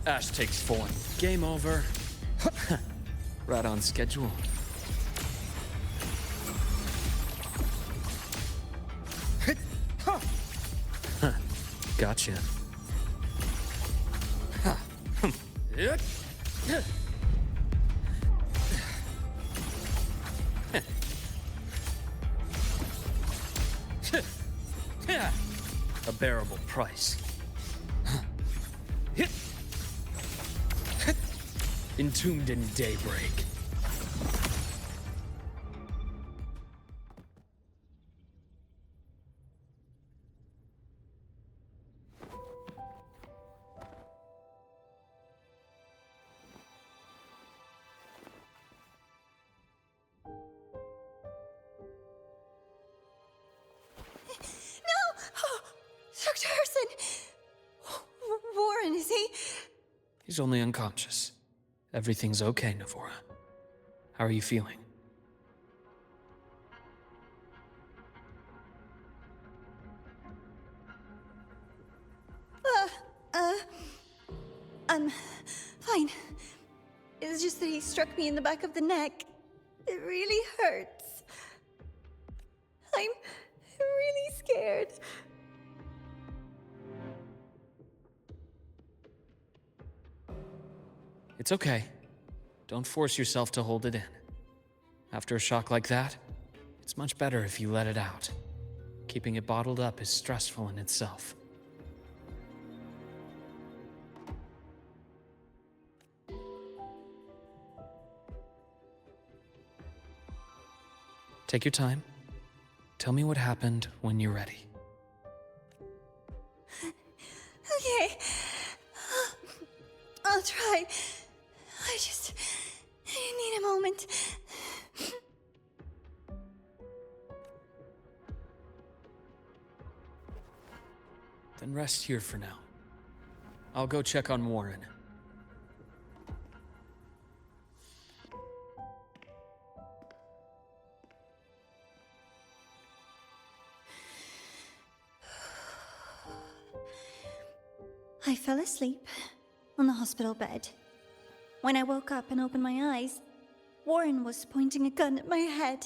Ash takes form. Game over. Right on schedule. Gotcha. A bearable price. Entombed in daybreak. Dr. Harrison! Warren, is he? He's only unconscious. Everything's okay, Navora. How are you feeling? I'm fine. It's just that he struck me in the back of the neck. It really hurts. I'm really scared. It's okay. Don't force yourself to hold it in. After a shock like that, it's much better if you let it out. Keeping it bottled up is stressful in itself. Take your time. Tell me what happened when you're ready. Okay. I'll try. I just need a moment. Then rest here for now. I'll go check on Warren. I fell asleep on the hospital bed. When I woke up and opened my eyes, Warren was pointing a gun at my head.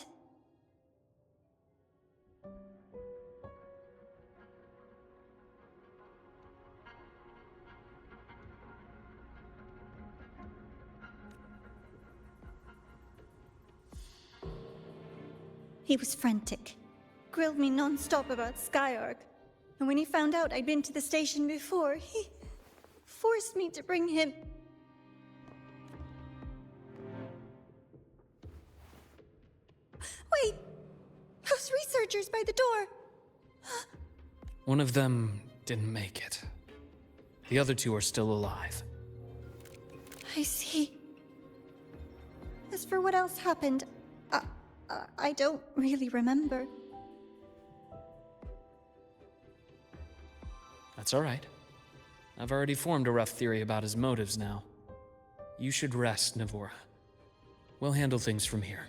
He was frantic, grilled me non-stop about Skyark, and when he found out I'd been to the station before, he forced me to bring him. Wait! Those researchers by the door! One of them didn't make it. The other two are still alive. I see. As for what else happened, I don't really remember. That's all right. I've already formed a rough theory about his motives now. You should rest, Navora. We'll handle things from here.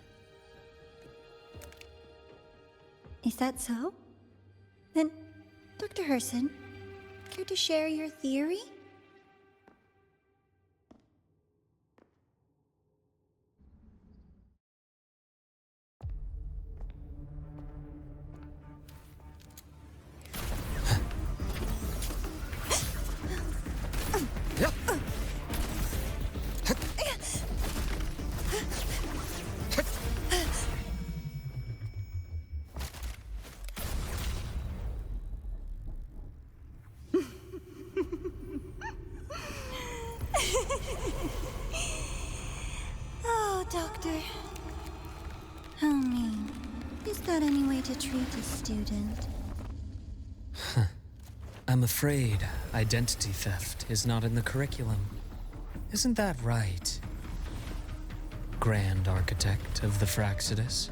Is that so? Then, Dr. Herson, care to share your theory? Oh, Doctor. How mean. Is that any way to treat a student? I'm afraid identity theft is not in the curriculum. Isn't that right, Grand Architect of the Fraxidus?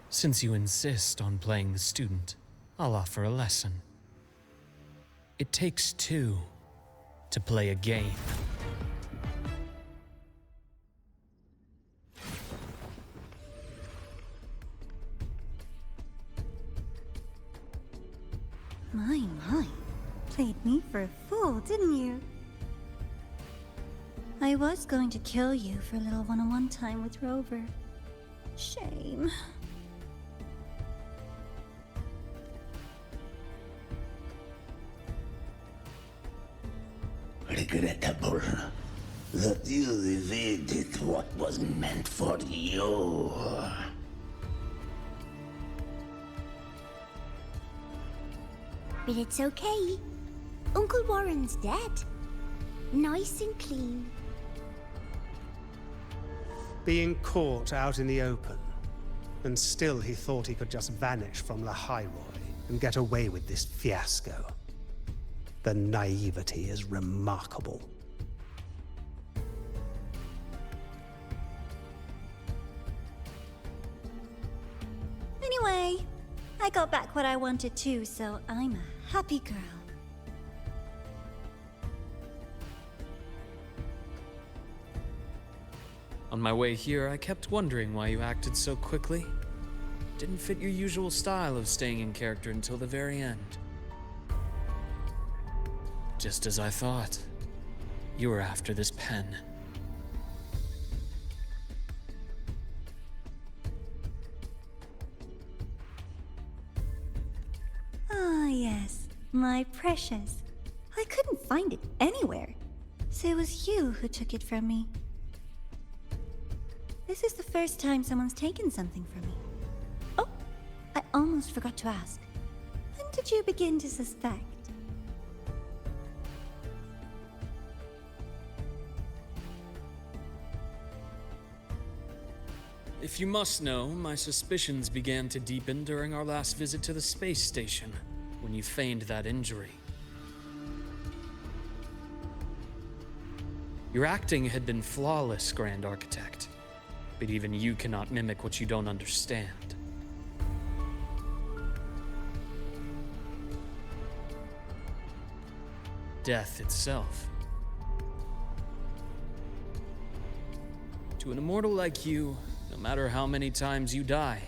Since you insist on playing the student, I'll offer a lesson. It takes two to play a game. My. Played me for a fool, didn't you? I was going to kill you for a little one-on-one time with Rover. Shame. Regrettable that you evaded what was meant for you. But it's okay. Uncle Warren's dead. Nice and clean. Being caught out in the open, and still he thought he could just vanish from La Hyroi and get away with this fiasco. The naivety is remarkable. Anyway, I got back what I wanted too, so I'm a happy girl. On my way here, I kept wondering why you acted so quickly. Didn't fit your usual style of staying in character until the very end. Just as I thought. You were after this pen. Ah, yes, my precious. I couldn't find it anywhere, so it was you who took it from me. This is the first time someone's taken something from me. Oh, I almost forgot to ask. When did you begin to suspect? If you must know, my suspicions began to deepen during our last visit to the space station, when you feigned that injury. Your acting had been flawless, Grand Architect, but even you cannot mimic what you don't understand. Death itself. To an immortal like you, no matter how many times you die,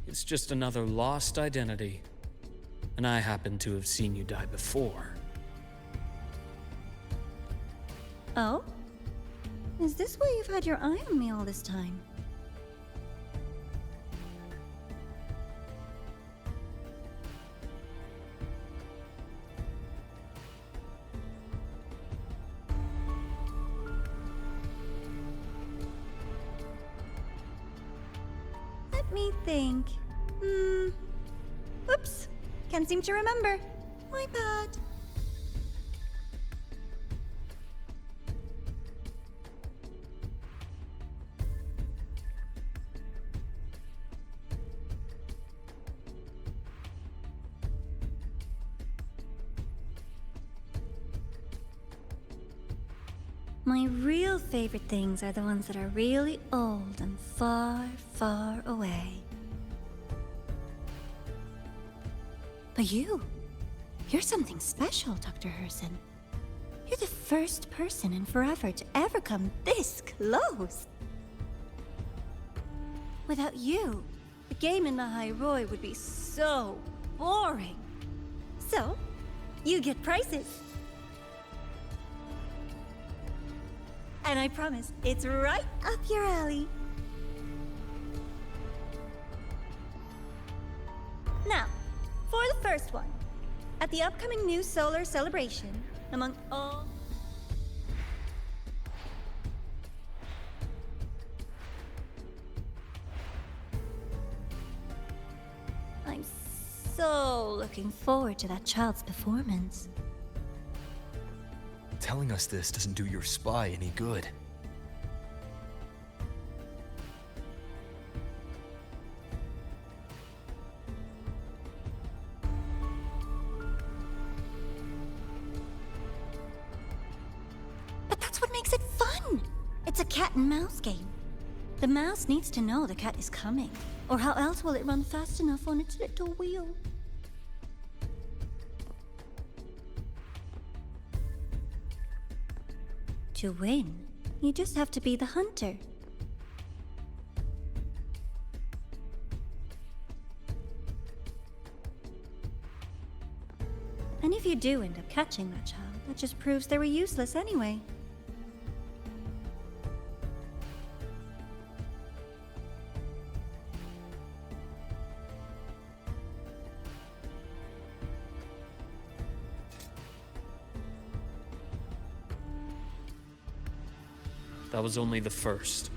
it's just another lost identity. And I happen to have seen you die before. Oh? Is this why you've had your eye on me all this time? Let me think. Oops. Can't seem to remember. My bad. My real favorite things are the ones that are really old and far, far away. But you're something special, Dr. Herson. You're the first person in forever to ever come this close. Without you, the game in the Hyroi would be so boring. So, you get prizes. And I promise, it's right up your alley. Now, for the first one, at the upcoming new solar celebration, among all... I'm so looking forward to that child's performance. Telling us this doesn't do your spy any good. But that's what makes it fun! It's a cat and mouse game. The mouse needs to know the cat is coming, or how else will it run fast enough on its little wheel? To win, you just have to be the hunter. And if you do end up catching that child, that just proves they were useless anyway. That was only the first.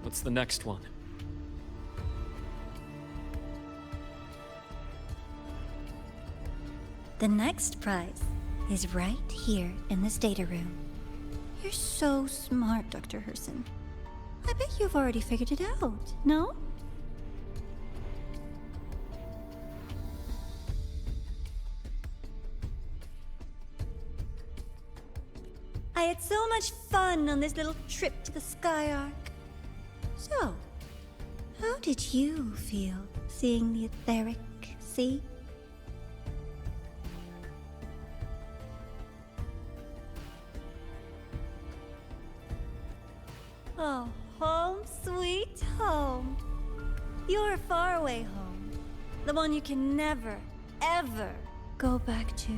What's the next one? The next prize is right here in this data room. You're so smart, Dr. Herson. I bet you've already figured it out, no? I had so much fun on this little trip to the Sky Arc. So, how did you feel seeing the etheric sea? Oh, home sweet home. Your faraway home. The one you can never, ever go back to.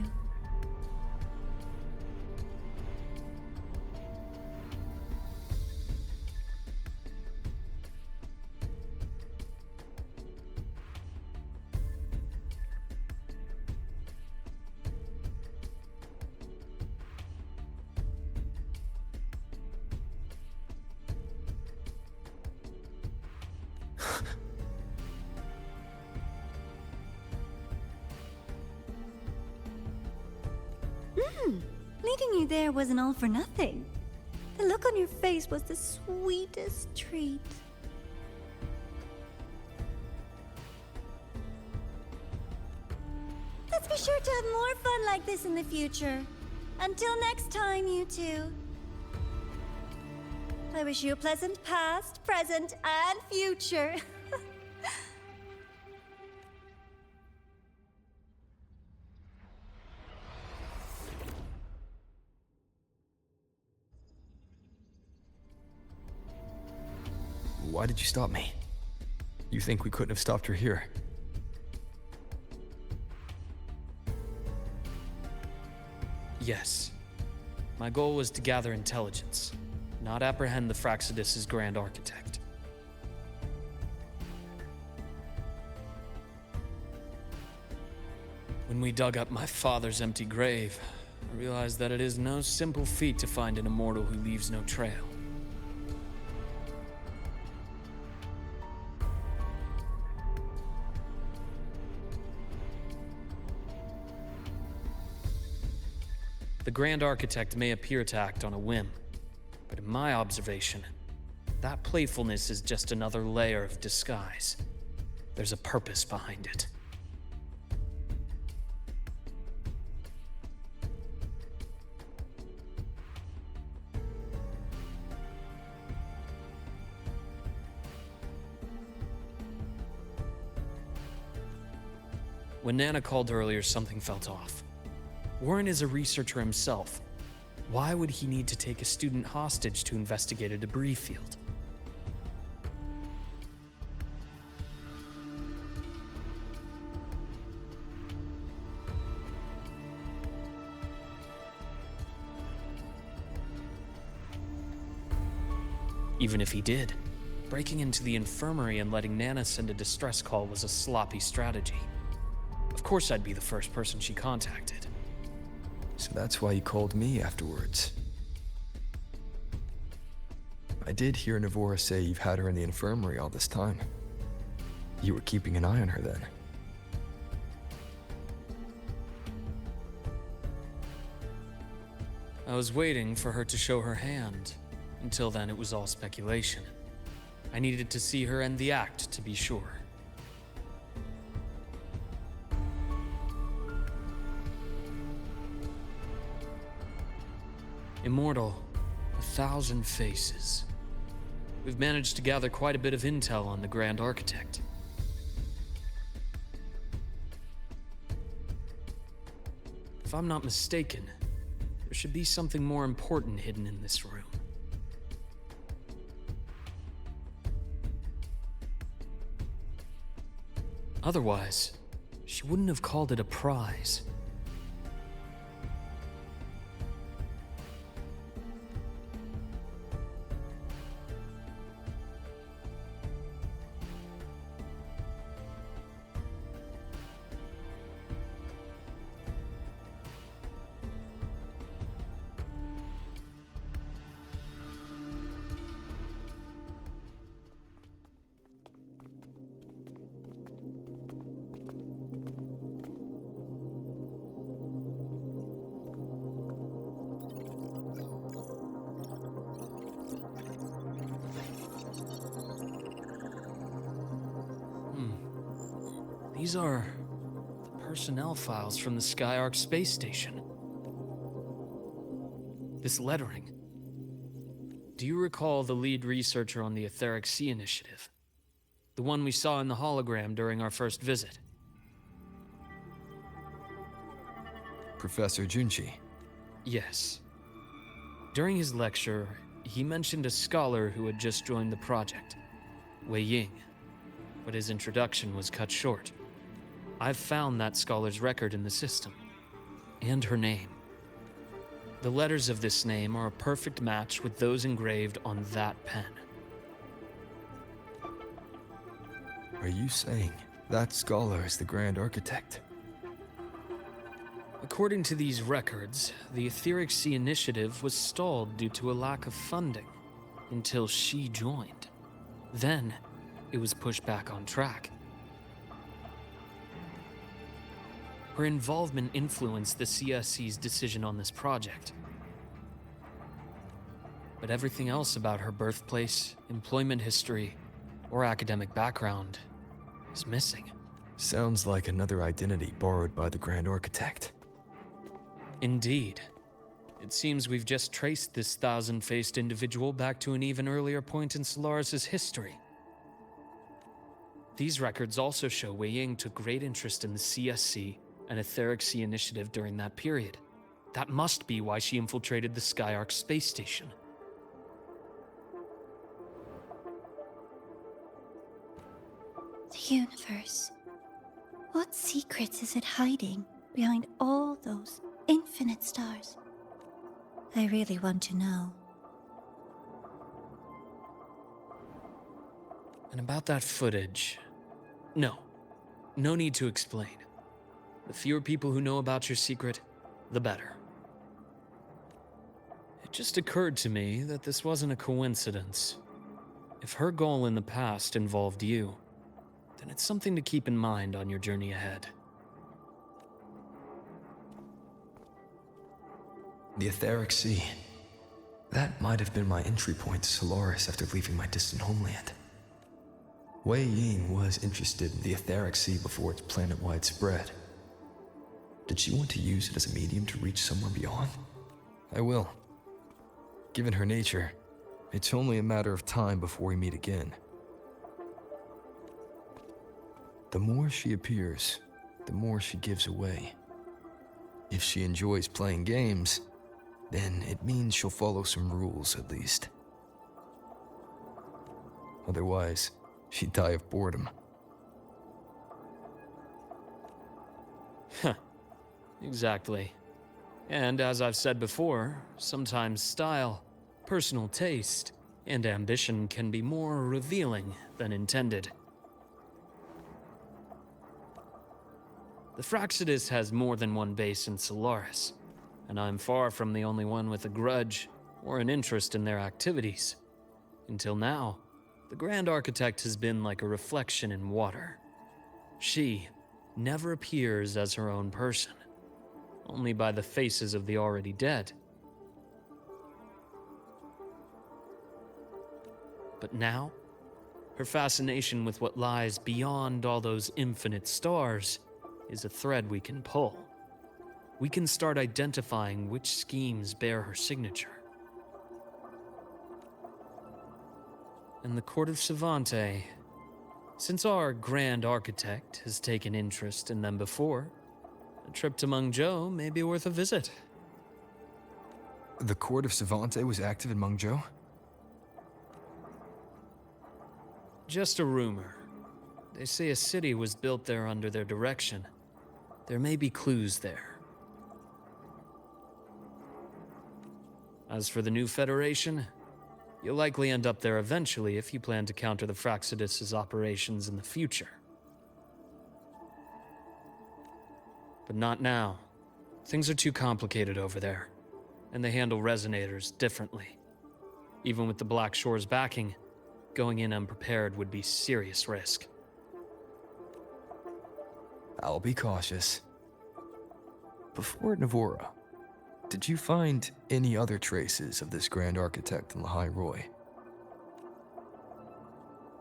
Leading you there wasn't all for nothing. The look on your face was the sweetest treat. Let's be sure to have more fun like this in the future. Until next time, you two. I wish you a pleasant past, present, and future. Why did you stop me? You think we couldn't have stopped her here? Yes. My goal was to gather intelligence, not apprehend the Fraxidus' Grand Architect. When we dug up my father's empty grave, I realized that it is no simple feat to find an immortal who leaves no trail. The Grand Architect may appear to act on a whim, but in my observation, that playfulness is just another layer of disguise. There's a purpose behind it. When Nana called earlier, something felt off. Warren is a researcher himself. Why would he need to take a student hostage to investigate a debris field? Even if he did, breaking into the infirmary and letting Nana send a distress call was a sloppy strategy. Of course I'd be the first person she contacted. So that's why you called me afterwards. I did hear Navora say you've had her in the infirmary all this time. You were keeping an eye on her then. I was waiting for her to show her hand. Until then, it was all speculation. I needed to see her end the act to be sure. Immortal, 1,000 faces. We've managed to gather quite a bit of intel on the Grand Architect. If I'm not mistaken, there should be something more important hidden in this room. Otherwise, she wouldn't have called it a prize. These are the personnel files from the Skyark space station. This lettering. Do you recall the lead researcher on the Etheric Sea Initiative? The one we saw in the hologram during our first visit? Professor Junchi. Yes. During his lecture, he mentioned a scholar who had just joined the project, Wei Ying, but his introduction was cut short. I've found that scholar's record in the system, and her name. The letters of this name are a perfect match with those engraved on that pen. Are you saying that scholar is the Grand Architect? According to these records, the Etheric Sea Initiative was stalled due to a lack of funding until she joined. Then, it was pushed back on track. Her involvement influenced the CSC's decision on this project. But everything else about her birthplace, employment history, or academic background is missing. Sounds like another identity borrowed by the Grand Architect. Indeed. It seems we've just traced this thousand-faced individual back to an even earlier point in Solaris' history. These records also show Wei Ying took great interest in the CSC and Etheric Sea Initiative during that period. That must be why she infiltrated the Skyark space station. The universe. What secrets is it hiding behind all those infinite stars? I really want to know. And about that footage... No need to explain. The fewer people who know about your secret, the better. It just occurred to me that this wasn't a coincidence. If her goal in the past involved you, then it's something to keep in mind on your journey ahead. The Etheric Sea. That might have been my entry point to Solaris after leaving my distant homeland. Wei Ying was interested in the Etheric Sea before its planet-wide spread. Did she want to use it as a medium to reach somewhere beyond? I will. Given her nature, it's only a matter of time before we meet again. The more she appears, the more she gives away. If she enjoys playing games, then it means she'll follow some rules at least. Otherwise, she'd die of boredom. Huh. Exactly. And as I've said before, sometimes style, personal taste, and ambition can be more revealing than intended. The Fraxidus has more than one base in Solaris, and I'm far from the only one with a grudge or an interest in their activities. Until now, the Grand Architect has been like a reflection in water. She never appears as her own person, only by the faces of the already dead. But now, her fascination with what lies beyond all those infinite stars is a thread we can pull. We can start identifying which schemes bear her signature. And the Court of Savante, since our Grand Architect has taken interest in them before, a trip to Mengzhou may be worth a visit. The court of Savante was active in Mengzhou? Just a rumor. They say a city was built there under their direction. There may be clues there. As for the new Federation, you'll likely end up there eventually if you plan to counter the Fraxidus' operations in the future. But not now. Things are too complicated over there, and they handle resonators differently. Even with the Black Shore's backing, going in unprepared would be serious risk. I'll be cautious. Before Navora, did you find any other traces of this Grand Architect in Lahai Roy?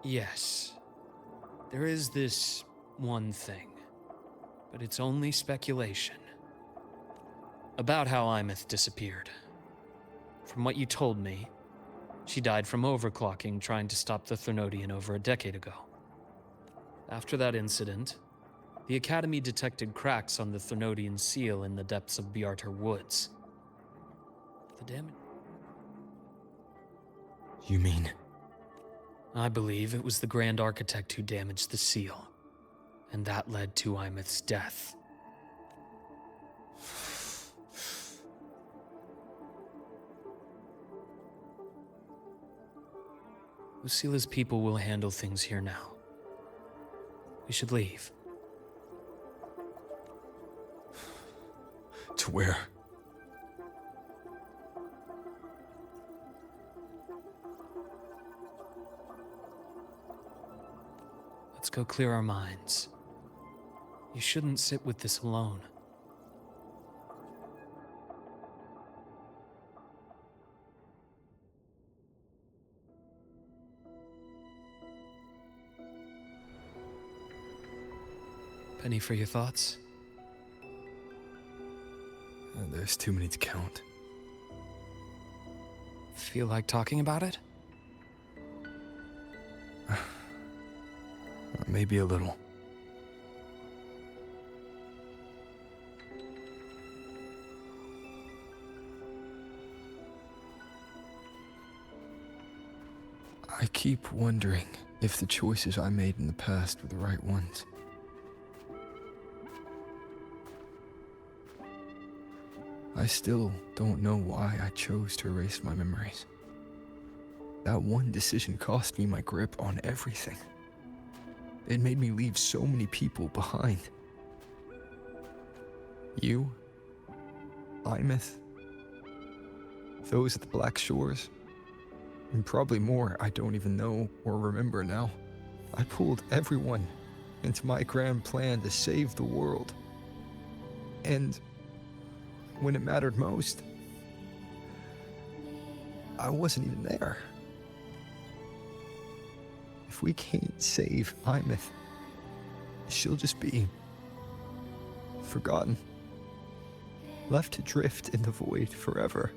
Yes. There is this one thing, but it's only speculation. About how Imeth disappeared. From what you told me, she died from overclocking trying to stop the Threnodian over a decade ago. After that incident, the Academy detected cracks on the Threnodian seal in the depths of Biarter Woods. The damage... You mean? I believe it was the Grand Architect who damaged the seal, and that led to Imeth's death. Lucila's people will handle things here now. We should leave. To where? Let's go clear our minds. You shouldn't sit with this alone. Penny for your thoughts? There's too many to count. Feel like talking about it? Maybe a little. I keep wondering if the choices I made in the past were the right ones. I still don't know why I chose to erase my memories. That one decision cost me my grip on everything. It made me leave so many people behind. You, Imeth, those at the Black Shores, and probably more I don't even know or remember now. I pulled everyone into my grand plan to save the world. And when it mattered most, I wasn't even there. If we can't save Imeth, she'll just be forgotten, left to drift in the void forever.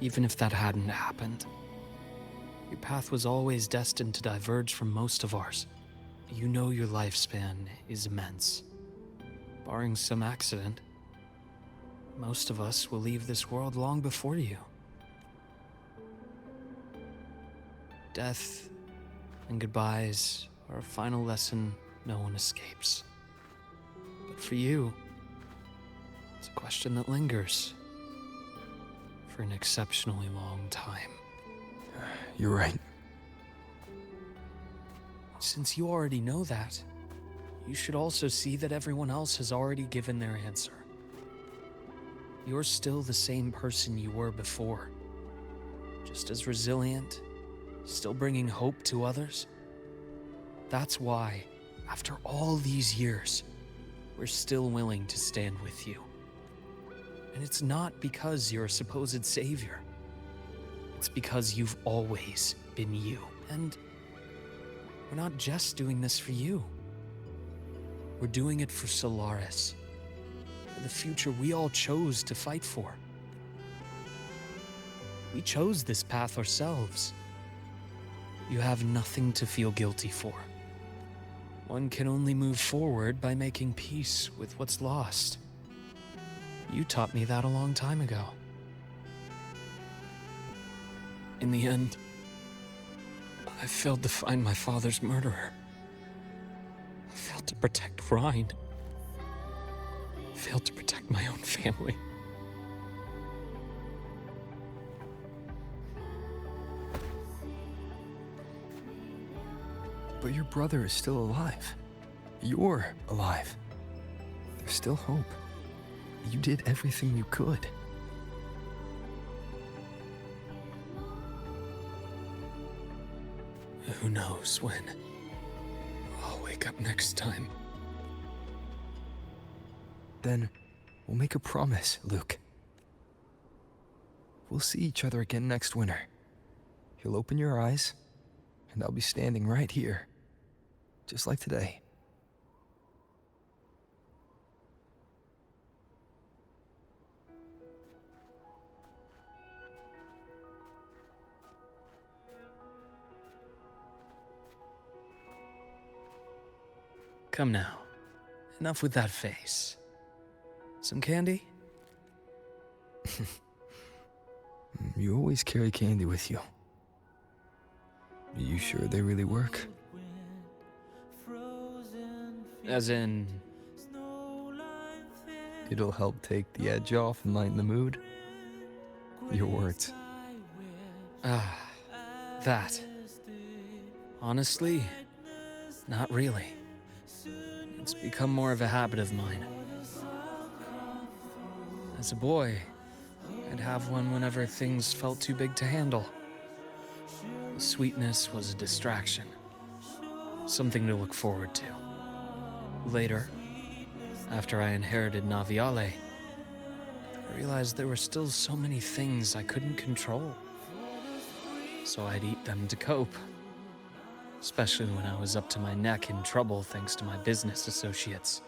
Even if that hadn't happened, your path was always destined to diverge from most of ours. You know your lifespan is immense. Barring some accident, most of us will leave this world long before you. Death and goodbyes are a final lesson no one escapes. But for you, it's a question that lingers for an exceptionally long time. You're right. Since you already know that, you should also see that everyone else has already given their answer. You're still the same person you were before. Just as resilient, still bringing hope to others. That's why, after all these years, we're still willing to stand with you. And it's not because you're a supposed savior. It's because you've always been you. And we're not just doing this for you. We're doing it for Solaris. For the future we all chose to fight for. We chose this path ourselves. You have nothing to feel guilty for. One can only move forward by making peace with what's lost. You taught me that a long time ago. In the end, I failed to find my father's murderer. I failed to protect Rhine. I failed to protect my own family. But your brother is still alive. You're alive. There's still hope. You did everything you could. Who knows when I'll wake up next time. Then we'll make a promise, Luke. We'll see each other again next winter. You'll open your eyes, and I'll be standing right here, just like today. Come now. Enough with that face. Some candy? You always carry candy with you. Are you sure they really work? As in... It'll help take the edge off and lighten the mood? Your words. That. Honestly, not really. It's become more of a habit of mine. As a boy, I'd have one whenever things felt too big to handle. The sweetness was a distraction. Something to look forward to. Later, after I inherited Naviale, I realized there were still so many things I couldn't control. So I'd eat them to cope. Especially when I was up to my neck in trouble thanks to my business associates.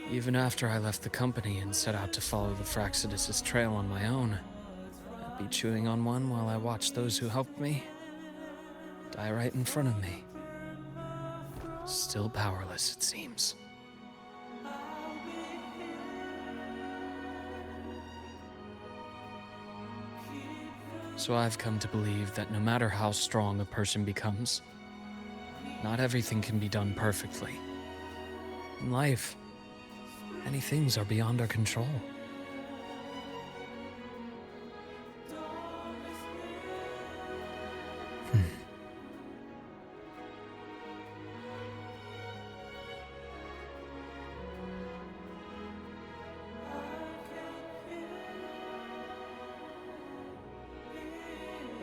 Even after I left the company and set out to follow the Fraxidus' trail on my own, I'd be chewing on one while I watched those who helped me die right in front of me. Still powerless, it seems. So I've come to believe that no matter how strong a person becomes, not everything can be done perfectly. In life, many things are beyond our control.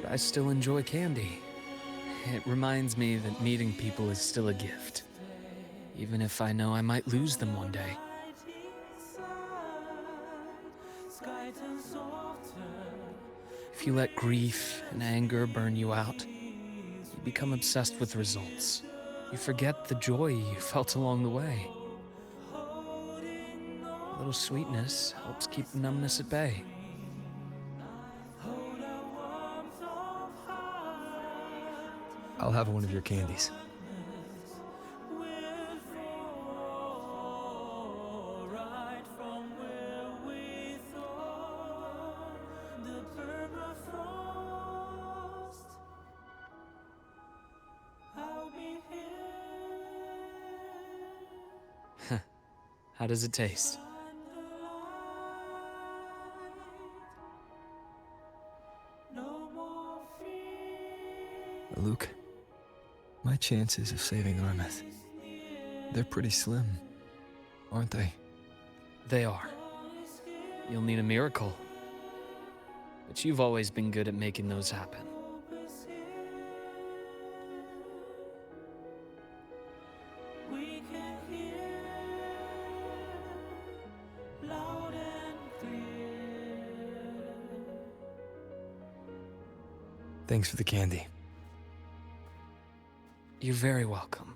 But I still enjoy candy. It reminds me that meeting people is still a gift, even if I know I might lose them one day. If you let grief and anger burn you out, you become obsessed with results. You forget the joy you felt along the way. A little sweetness helps keep the numbness at bay. I'll have one of your candies. How does it taste? Luke, my chances of saving Armeth, they're pretty slim, aren't they? They are. You'll need a miracle. But you've always been good at making those happen. Thanks for the candy. You're very welcome.